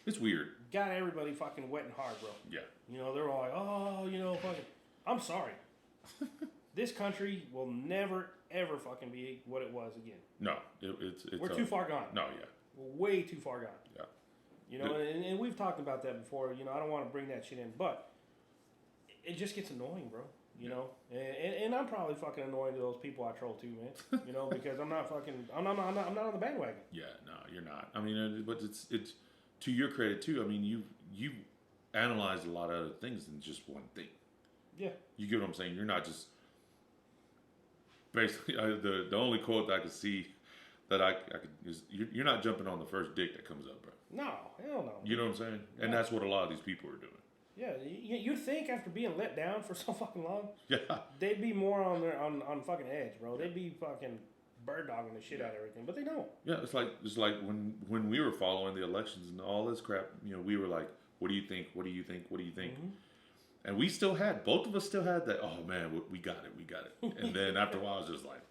It's weird. got everybody fucking wet and hard, bro. Yeah. You know, they're all like, oh, you know, fucking. I'm sorry. This country will never, ever fucking be what it was again. No, it's We're too far gone. No, yeah. We're way too far gone. Yeah. You know, and we've talked about that before. You know, I don't want to bring that shit in, but it just gets annoying, bro. You know, and I'm probably fucking annoying to those people I troll too, man. You know, because I'm not on the bandwagon. Yeah, no, you're not. I mean, but it's to your credit too. I mean, you analyzed a lot of other things than just one thing. Yeah. You get what I'm saying? You're not just basically the only quote that I could see that I could is you're not jumping on the first dick that comes up, bro. No, hell no. You know what I'm saying? And that's what a lot of these people are doing. Yeah, you'd think after being let down for so fucking long, Yeah. they'd be more on fucking edge, bro. They'd be fucking bird dogging the shit out of everything, but they don't. Yeah, it's like when we were following the elections and all this crap, you know, we were like, what do you think? What do you think? What do you think? Mm-hmm. And both of us still had that, oh man, we got it. And then after a while, it's just like,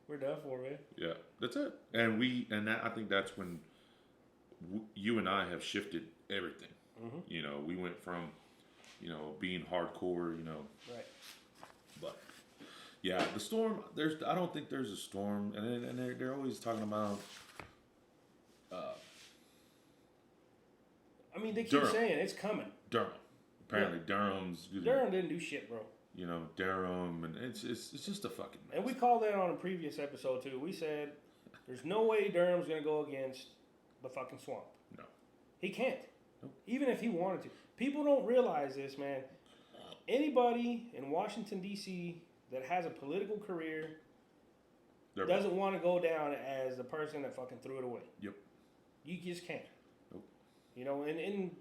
We're done for, man. yeah, that's it. And I think that's when you and I have shifted everything. Mm-hmm. You know, we went from, you know, being hardcore, you know, Right. but yeah, the storm. I don't think there's a storm, and they're always talking about. I mean, they keep Durham. saying it's coming. Durham. Apparently, Durham's. Durham didn't do shit, bro. You know, Durham, and it's just a fucking mess. And we called that on a previous episode too. We said there's no way Durham's gonna go against the fucking swamp. No. He can't. Nope. Even if he wanted to. People don't realize this, man. Anybody in Washington D.C. that has a political career doesn't want to go down as the person that fucking threw it away. Yep. You just can't. Nope. You know, and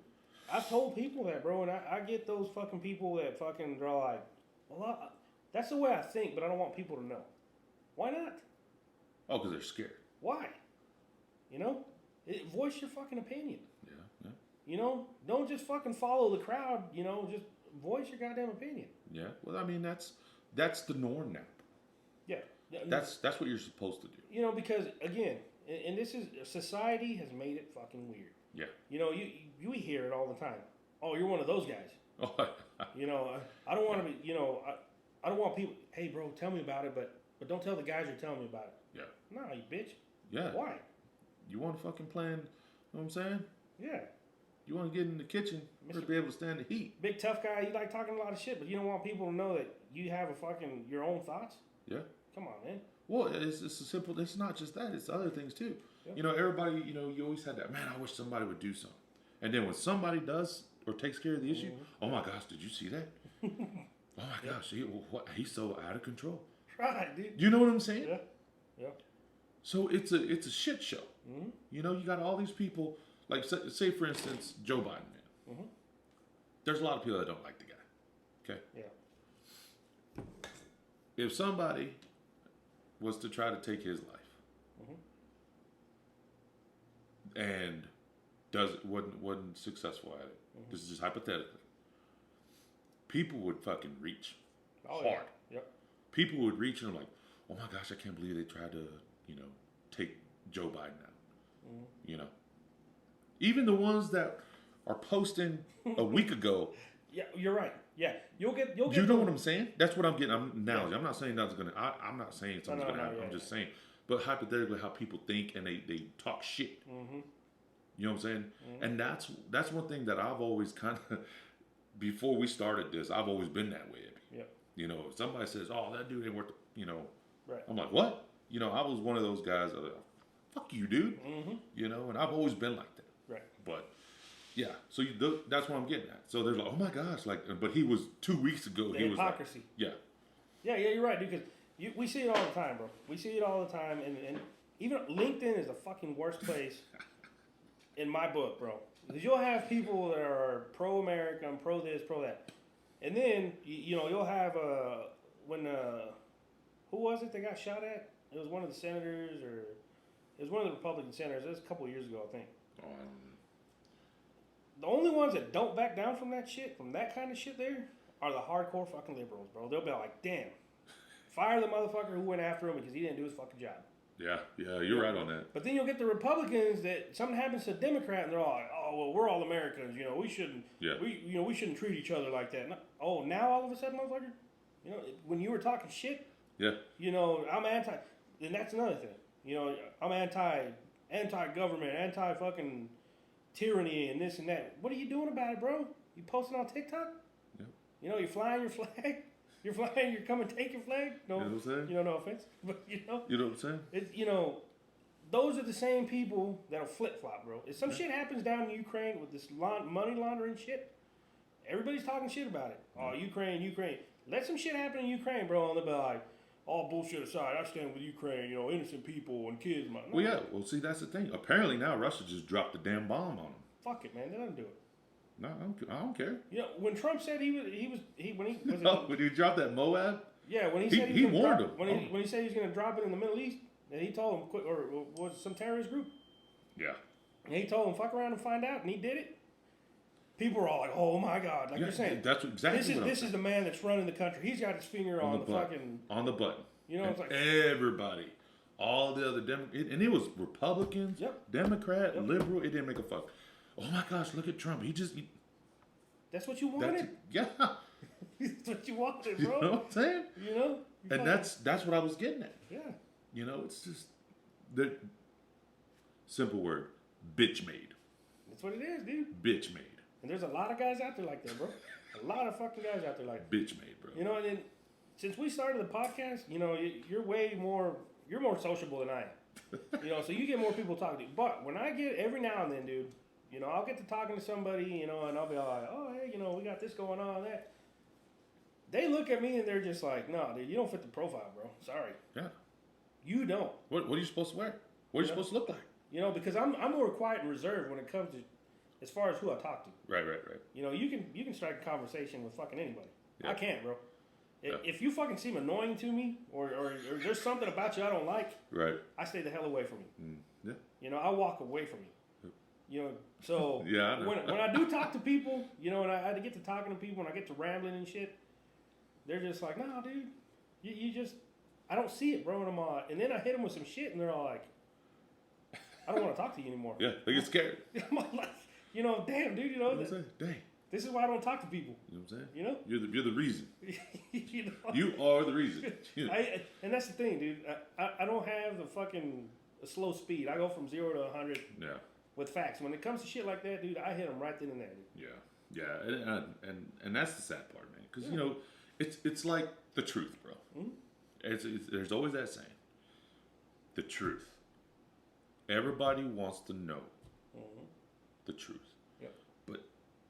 I've told people that, bro, and I get those fucking people that fucking draw like, well, that's the way I think, but I don't want people to know. Why not? Oh, because they're scared. Why? You know? Voice your fucking opinion. Yeah. You know? Don't just fucking follow the crowd, you know? Just voice your goddamn opinion. Yeah. Well, I mean, that's the norm now. Yeah. That's what you're supposed to do. You know, because, again, and this is, society has made it fucking weird. Yeah. You know, you hear it all the time. Oh, you're one of those guys. Oh, You know, I don't want to be, you know, I don't want people, hey, bro, tell me about it, but don't tell the guys you're telling me about it. yeah. Nah, you bitch. Yeah. Why? You want to fucking plan, you know what I'm saying? Yeah. You want to get in the kitchen to be able to stand the heat. Big tough guy, you like talking a lot of shit, but you don't want people to know that you have a fucking, your own thoughts? Yeah. Come on, man. Well, it's a simple, it's not just that, it's other things too. Yeah. You know, everybody, you know, you always had that, man, I wish somebody would do something. And then when somebody does or takes care of the issue, oh my gosh, did you see that? Oh my gosh, he's so out of control. Right, dude. You know what I'm saying? Yeah. Yeah. So it's a shit show. Mm-hmm. You know, you got all these people, like say for instance, Joe Biden, man. Mm-hmm. There's a lot of people that don't like the guy. Okay? Yeah. If somebody was to try to take his life, Mm-hmm. and wasn't successful at it. Mm-hmm. This is just hypothetically. People would fucking reach Oh, hard. yeah. Yep. People would reach and I'm like, oh my gosh, I can't believe they tried to, take Joe Biden out. Mm-hmm. You know, even the ones that are posting a week ago. Yeah, you're right. Yeah, you'll get. You know what I'm saying? That's what I'm getting. I'm analogy. I'm not saying that's gonna. I'm not saying something's gonna happen. I'm just saying. But hypothetically, how people think and they talk shit. Mm-hmm. You know what I'm saying? Mm-hmm. And that's one thing that I've always kind of. Before we started this, I've always been that way. Yeah. You know, if somebody says, "Oh, that dude ain't worth," Right. I'm like, "What?" You know, I was one of those guys that, "Fuck you, dude." Mm-hmm. You know, and I've always been like that. Right. But yeah, so that's what I'm getting at. So they're like, "Oh my gosh!" Like, but he was 2 weeks ago. The he was hypocrisy. like, Yeah, you're right, dude. Because we see it all the time, bro. We see it all the time, and even LinkedIn is the fucking worst place in my book, bro. Because you'll have people that are pro-American, pro this, pro that, and then you'll have who was it that got shot at? It was one of the senators, or it was one of the Republican senators. It was a couple of years ago, I think. Oh, I don't know. The only ones that don't back down from that shit, from that kind of shit there, are the hardcore fucking liberals, bro. They'll be like, damn, fire the motherfucker who went after him because he didn't do his fucking job. Yeah, you're right on that. But then you'll get the Republicans that something happens to a Democrat and they're all like, oh, well, we're all Americans, we shouldn't, we shouldn't treat each other like that. Oh, now all of a sudden, motherfucker, when you were talking shit, Yeah. I'm anti, and that's another thing. I'm anti-government, anti-fucking tyranny and this and that. What are you doing about it, bro? You posting on TikTok? Yep. You're flying your flag. You're flying. You're coming take your flag. No, you know what I'm saying? No offense, but You know what I'm saying? It's those are the same people that'll flip flop, bro. If some shit happens down in Ukraine with this money laundering shit, everybody's talking shit about it. Oh, Ukraine. Let some shit happen in Ukraine, bro, and they'll be like, all bullshit aside, I stand with Ukraine, innocent people and kids. No. Well, yeah. Well, see, that's the thing. Apparently now Russia just dropped the damn bomb on them. Fuck it, man. They don't do it. No, I don't care. When Trump said when he dropped that Moab. Yeah, when he said he warned him. When he said he was going to drop it in the Middle East, and he told him, or was it some terrorist group? Yeah. And he told him, fuck around and find out, and he did it. People are all like, "Oh my God!" Like you're saying, that's exactly this is the man that's running the country. He's got his finger on the fucking button. It's like everybody, all the other and it was Republicans, Democrat, liberal. It didn't make a fuck. Oh my gosh, look at Trump. That's what you wanted. Yeah. That's what you wanted, bro. You know what I'm saying? And that's what I was getting at. Yeah. It's just the simple word, bitch made. That's what it is, dude. Bitch made. And there's a lot of guys out there like that, bro. A lot of fucking guys out there like that. Bitch made, bro. And then since we started the podcast, you're more sociable than I am. So you get more people talking to you. But when I get every now and then, dude, I'll get to talking to somebody, and I'll be like, oh, hey, we got this going on, that. They look at me and they're just like, no, dude, you don't fit the profile, bro. Sorry. Yeah. You don't. What are you supposed to wear? What are you supposed to look like? Because I'm more quiet and reserved when it comes to as far as who I talk to. Right. You can strike a conversation with fucking anybody. Yeah. I can't, bro. Yeah. If you fucking seem annoying to me, or there's something about you I don't like, right, I stay the hell away from you. Yeah. I walk away from you. So yeah, I know. when I do talk to people, and I get to talking to people and I get to rambling and shit, they're just like, nah, dude, you just, I don't see it, bro. And then I hit them with some shit and they're all like, I don't want to talk to you anymore. Yeah, they get scared. I'm like, damn, dude, You know what I'm saying? Dang. This is why I don't talk to people. You know what I'm saying? You're the reason. You are the reason. And that's the thing, dude. I don't have the fucking slow speed. I go from 0 to 100 with facts. When it comes to shit like that, dude, I hit them right then and there. Dude. Yeah. And that's the sad part, man. Because, it's like the truth, bro. Mm-hmm. There's always that saying. The truth. Everybody wants to know the truth. Yep. But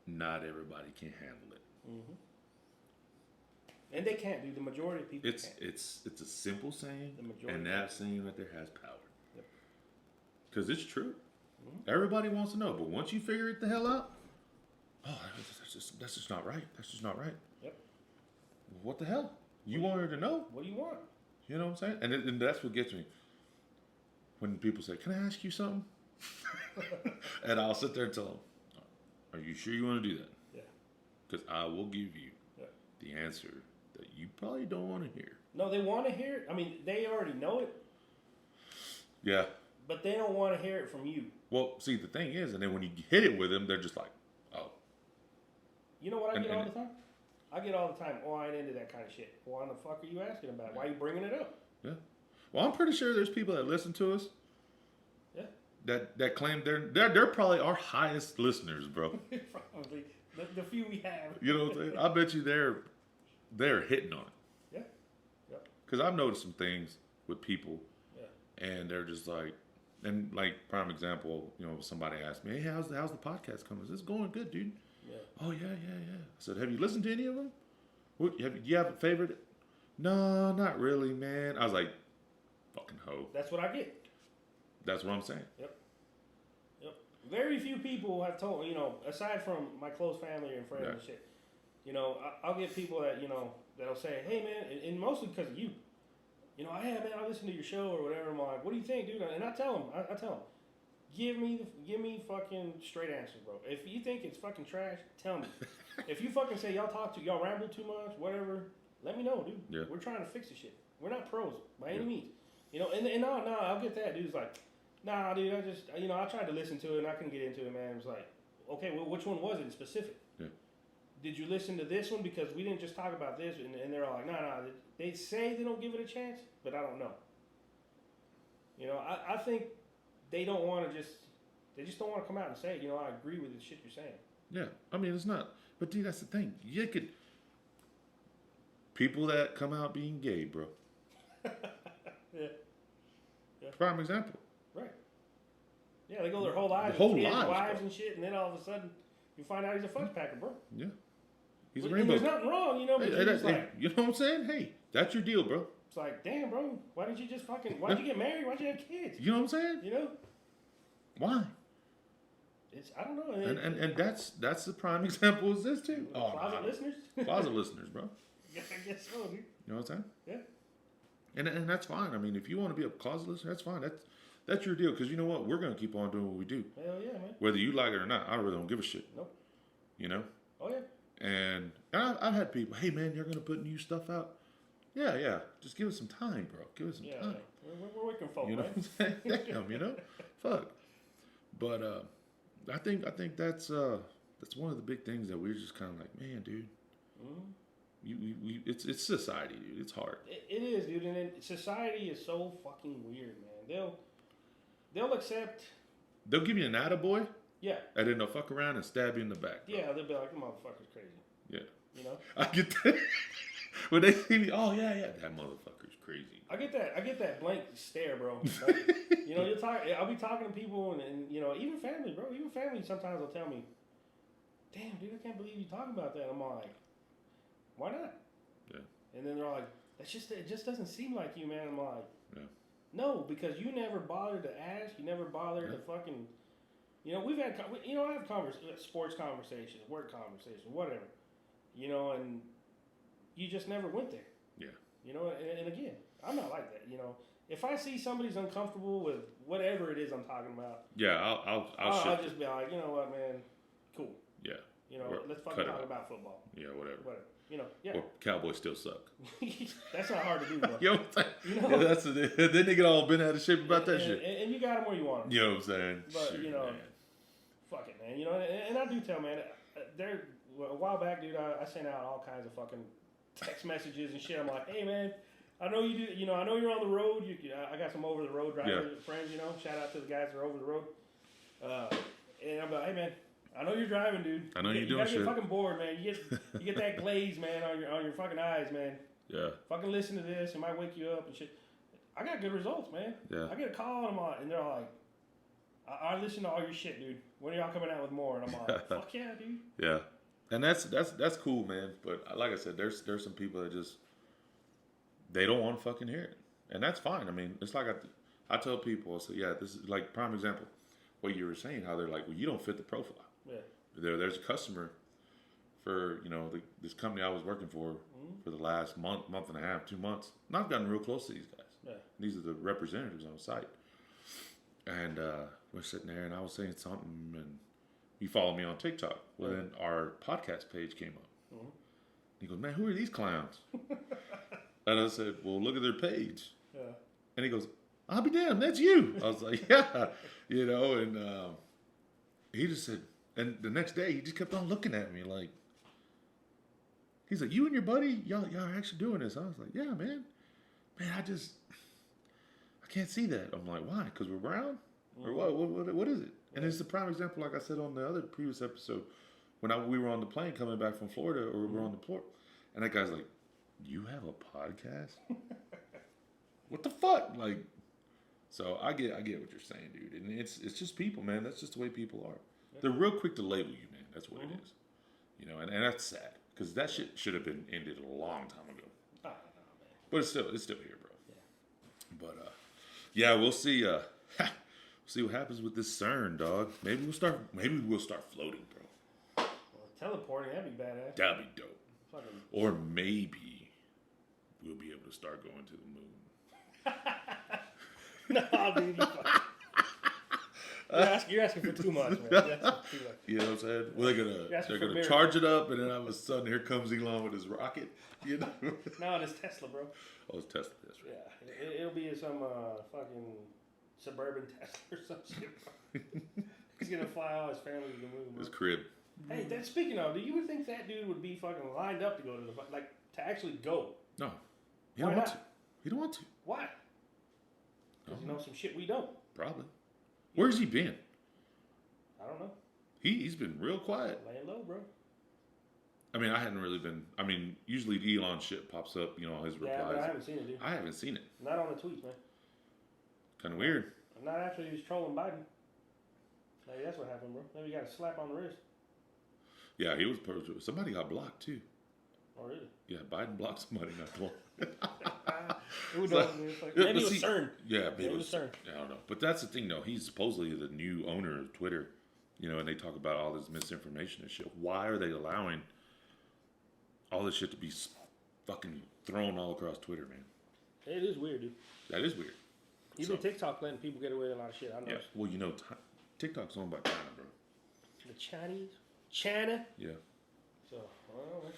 not everybody can handle it. Mm-hmm. And they can't, dude. The majority of people can't. It's a simple saying, and that saying right there has power. Yep. Because it's true. Mm-hmm. Everybody wants to know, but once you figure it the hell out, that's just not right. That's just not right. Yep. What the hell? You want her to know? What do you want? You know what I'm saying? And that's what gets me. When people say, "Can I ask you something?" And I'll sit there and tell them, "Are you sure you want to do that? Yeah. Because I will give you Yeah. the answer that you probably don't want to hear." No, they want to hear it. I mean, they already know it, Yeah. but they don't want to hear it from you. Well, see, the thing is, and then when you hit it with them, they're just like, "Oh, You know what I And- get all and- the time? I get all the time, oh, I ain't into that kind of shit. Why the fuck are you asking about it? Why are you bringing it up? yeah." Well, I'm pretty sure there's people that listen to us Yeah. that claim they're probably our highest listeners, bro. Probably. The few we have. You know what I'm saying? I bet you they're hitting on it. Yeah. Yep. Because I've noticed some things with people, Yeah. and they're just like, and like prime example, you know, somebody asked me, "Hey, how's the podcast coming? Is this going good, dude?" Yeah. "Oh yeah. I said, "Have you listened to any of them? What, you have a favorite?" "No, not really, man." I was like, "Fucking hoe." That's what I get. That's what I'm saying. Yep. Very few people have told, aside from my close family and friends and shit, I'll get people that, that'll say, hey man, and mostly because of you. Hey man, I listen to your show or whatever. I'm like, what do you think, dude? And I tell them, give me fucking straight answers, bro. If you think it's fucking trash, tell me. If you fucking say y'all ramble too much, whatever, let me know, dude. Yeah. We're trying to fix the shit. We're not pros by any means. And no, I'll get that. Dude's like, nah, dude, I just, I tried to listen to it and I couldn't get into it, man. It was like, okay, well, which one was it in specific? Yeah. Did you listen to this one? Because we didn't just talk about this. And they're all like, nah, they say they don't give it a chance, but I don't know. I think they don't want to they just don't want to come out and say, I agree with the shit you're saying. Yeah, I mean, it's not. But dude, that's the thing. You could people that come out being gay, bro. Yeah. Prime example. Right. Yeah, they go their whole lives, whole with kids, lives, wives bro. and shit, and then all of a sudden you find out he's a fudge packer, bro. Yeah, he's a And rainbow. there's nothing wrong, but Hey, you're just like, you know what I'm saying? Hey, that's your deal, bro. it's like, damn, bro, why didn't you just why'd you get married? Why'd you have kids? You know what I'm saying? Why? It's, I don't know. And that's the prime example is this too. Closet listeners? Closet listeners, bro. Yeah, I guess so, dude. You know what I'm saying? Yeah. And that's fine. I mean, if you want to be a closet listener, that's fine. That's your deal. Because you know what? We're gonna keep on doing what we do, Hell yeah, man. whether you like it or not. I really don't give a shit. Nope. You know. Oh yeah. And I've had people, hey man, you're gonna put new stuff out. Yeah. Just give us some time, bro. Give us some Yeah, time. yeah. We're working folk, You know right? what I'm saying? Damn, fuck. But I think that's one of the big things that we're just kind of like, man, dude. Mm-hmm. It's society, dude. It's hard. It is, dude. And then society is so fucking weird, man. They'll accept. They'll give you an attaboy, Yeah. and then they'll fuck around and stab you in the back. Bro. Yeah, they'll be like, the motherfucker's crazy. Yeah. I get that. When they see me, oh yeah, that motherfucker's crazy. I get that blank stare, bro. Like, you'll talk. I'll be talking to people, and even family, bro. Even family sometimes will tell me, "Damn, dude, I can't believe you talking about that." I'm like, "Why not?" Yeah. And then they're like, it just doesn't seem like you, man." I'm like, Yeah. "No, because you never bothered to ask. You never bothered to fucking." We've had, I have sports conversations, work conversations, whatever. And you just never went there. Yeah. And again, I'm not like that. If I see somebody's uncomfortable with whatever it is I'm talking about, Yeah, I'll just be like, you know what, man, cool. Yeah. Let's cut fucking it talk out. about football. Yeah, whatever. Yeah. Or Cowboys still suck. That's not hard to do, bro. You know what I'm saying? Yeah, then they get all bent out of shape about that shit. And you got them where you want them. You know what I'm saying? But, Shoot, man. man. Fuck it, man. And I do tell, man, a while back, dude, I sent out all kinds of fucking text messages and shit. I'm like, hey, man, I know you do, I know you're on the road. I got some over the road drivers, friends, shout out to the guys that are over the road. And I'm like, hey, man, I know you're driving, dude. I know you're doing you gotta shit. get fucking bored, man. You get that glaze, man, on your fucking eyes, man. Yeah. Fucking listen to this. It might wake you up and shit. I got good results, man. Yeah. I get a call and they're like, I listen to all your shit, dude. When are y'all coming out with more? And I'm like, fuck yeah, dude. Yeah. And that's cool, man. But like I said, there's some people that just they don't want to fucking hear it, and that's fine. I mean, it's like I tell people, I say, yeah, this is like prime example. What you were saying, how they're like, well, you don't fit the profile. Yeah. There's a customer for this company I was working for the last month and a half, 2 months. And I've gotten real close to these guys. Yeah. These are the representatives on site, And we're sitting there, and I was saying something, and you follow me on TikTok. Well, then our podcast page came up. Mhm. He goes, "Man, who are these clowns?" And I said, "Well, look at their page." Yeah. And he goes, "I'll be damned, that's you." I was like, "Yeah," and he just said, and the next day he just kept on looking at me like, he's like, "You and your buddy, y'all are actually doing this?" I was like, "Yeah, man, I can't see that." I'm like, "Why? Because we're brown, or what is it?" And it's the prime example, like I said on the other previous episode, when we were on the plane coming back from Florida, or we were on the port, and that guy's like, "You have a podcast?" What the fuck? Like, so I get what you're saying, dude. And it's just people, man. That's just the way people are. Yeah. They're real quick to label you, man. That's what it is. And that's sad. Because that shit should have been ended a long time ago. Oh, no, man. But it's still here, bro. Yeah. But yeah, we'll see see what happens with this CERN, dog. Maybe we'll start floating, bro. Well, teleporting, that'd be badass. That'd be dope. Fucking. Or maybe we'll be able to start going to the moon. No, dude, you're asking for too much, man. You're asking for too much. You know what I'm saying? Well, they're gonna charge it up, and then all of a sudden here comes Elon with his rocket. You know? No, it's Tesla, bro. Oh, it's Tesla. That's right. Yeah, it'll be some fucking suburban Tesla or some shit. He's gonna fly all his family to the moon, bro. His crib. Hey, speaking of, do you would think that dude would be fucking lined up to go to to actually go? No, he Why don't want not? to. He don't want to. Why? Because you know some shit we don't. Probably. Where's he been? I don't know. He's been real quiet. Laying low, bro. I mean, I hadn't really been. I mean, usually the Elon shit pops up, his replies. Yeah, but I haven't seen it, dude. I haven't seen it. Not on the tweets, man. Kind of weird. I'm not actually. He was trolling Biden. Maybe that's what happened, bro. Maybe he got a slap on the wrist. Yeah, he was. Somebody got blocked too. Oh, really? Yeah, Biden blocked somebody not too long. Who knows? Man? It's like, Yeah, maybe it but was see- CERN. Yeah, Maybe it was CERN. I don't know. But that's the thing, though. He's supposedly the new owner of Twitter, and they talk about all this misinformation and shit. Why are they allowing all this shit to be fucking thrown all across Twitter, man? It is weird, dude. That is weird. Even So- TikTok letting people get away with a lot of shit. I know. Yeah. Well, TikTok's owned by China, bro. The Chinese? China? Yeah. So, well, man.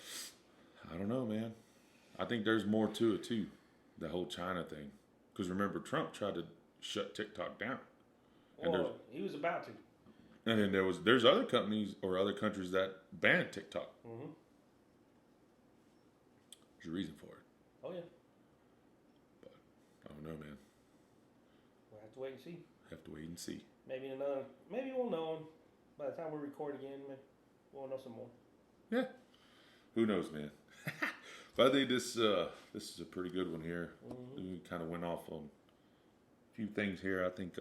I don't know, man. I think there's more to it, too. The whole China thing. Because remember, Trump tried to shut TikTok down. And Well, he was about to. And then there's other companies or other countries that banned TikTok. Mm-hmm. There's a reason for it. Oh, yeah. But I don't know, man. We'll have to wait and see. Have to wait and see. Maybe we'll know by the time we record again, man. We'll know some more. Yeah. Who knows, man? But I think this is a pretty good one here. Mm-hmm. We kind of went off on a few things here. I think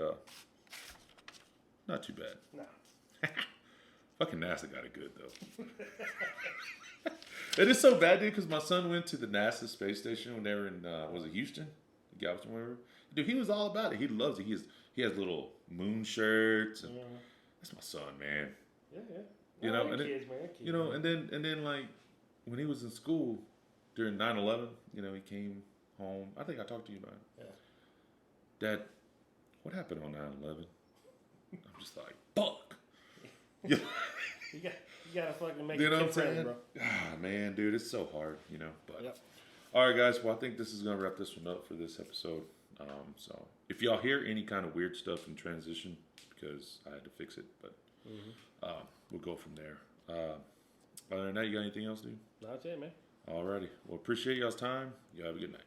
not too bad. No. Fucking NASA got it good though. It is so bad, dude, because my son went to the NASA space station when they were in was it Houston, Galveston, whatever. Dude, he was all about it. He loves it. He has little moon shirts, and that's my son, man. Yeah, yeah. You know, they're and kids, man. They're kids, You know, man. and then like when he was in school during 9/11, he came home. I think I talked to you about it. Yeah. Dad, what happened on 9/11? I'm just like, fuck. Yeah. You gotta fucking make You it know what I'm friends, saying? bro. Ah, man, dude, it's so hard, But Yep. all right, guys. Well, I think this is gonna wrap this one up for this episode. So if y'all hear any kind of weird stuff in transition, because I had to fix it, but we'll go from there. Other than that, you got anything else, dude? That's it, man. Alrighty. Well, appreciate y'all's time. You have a good night.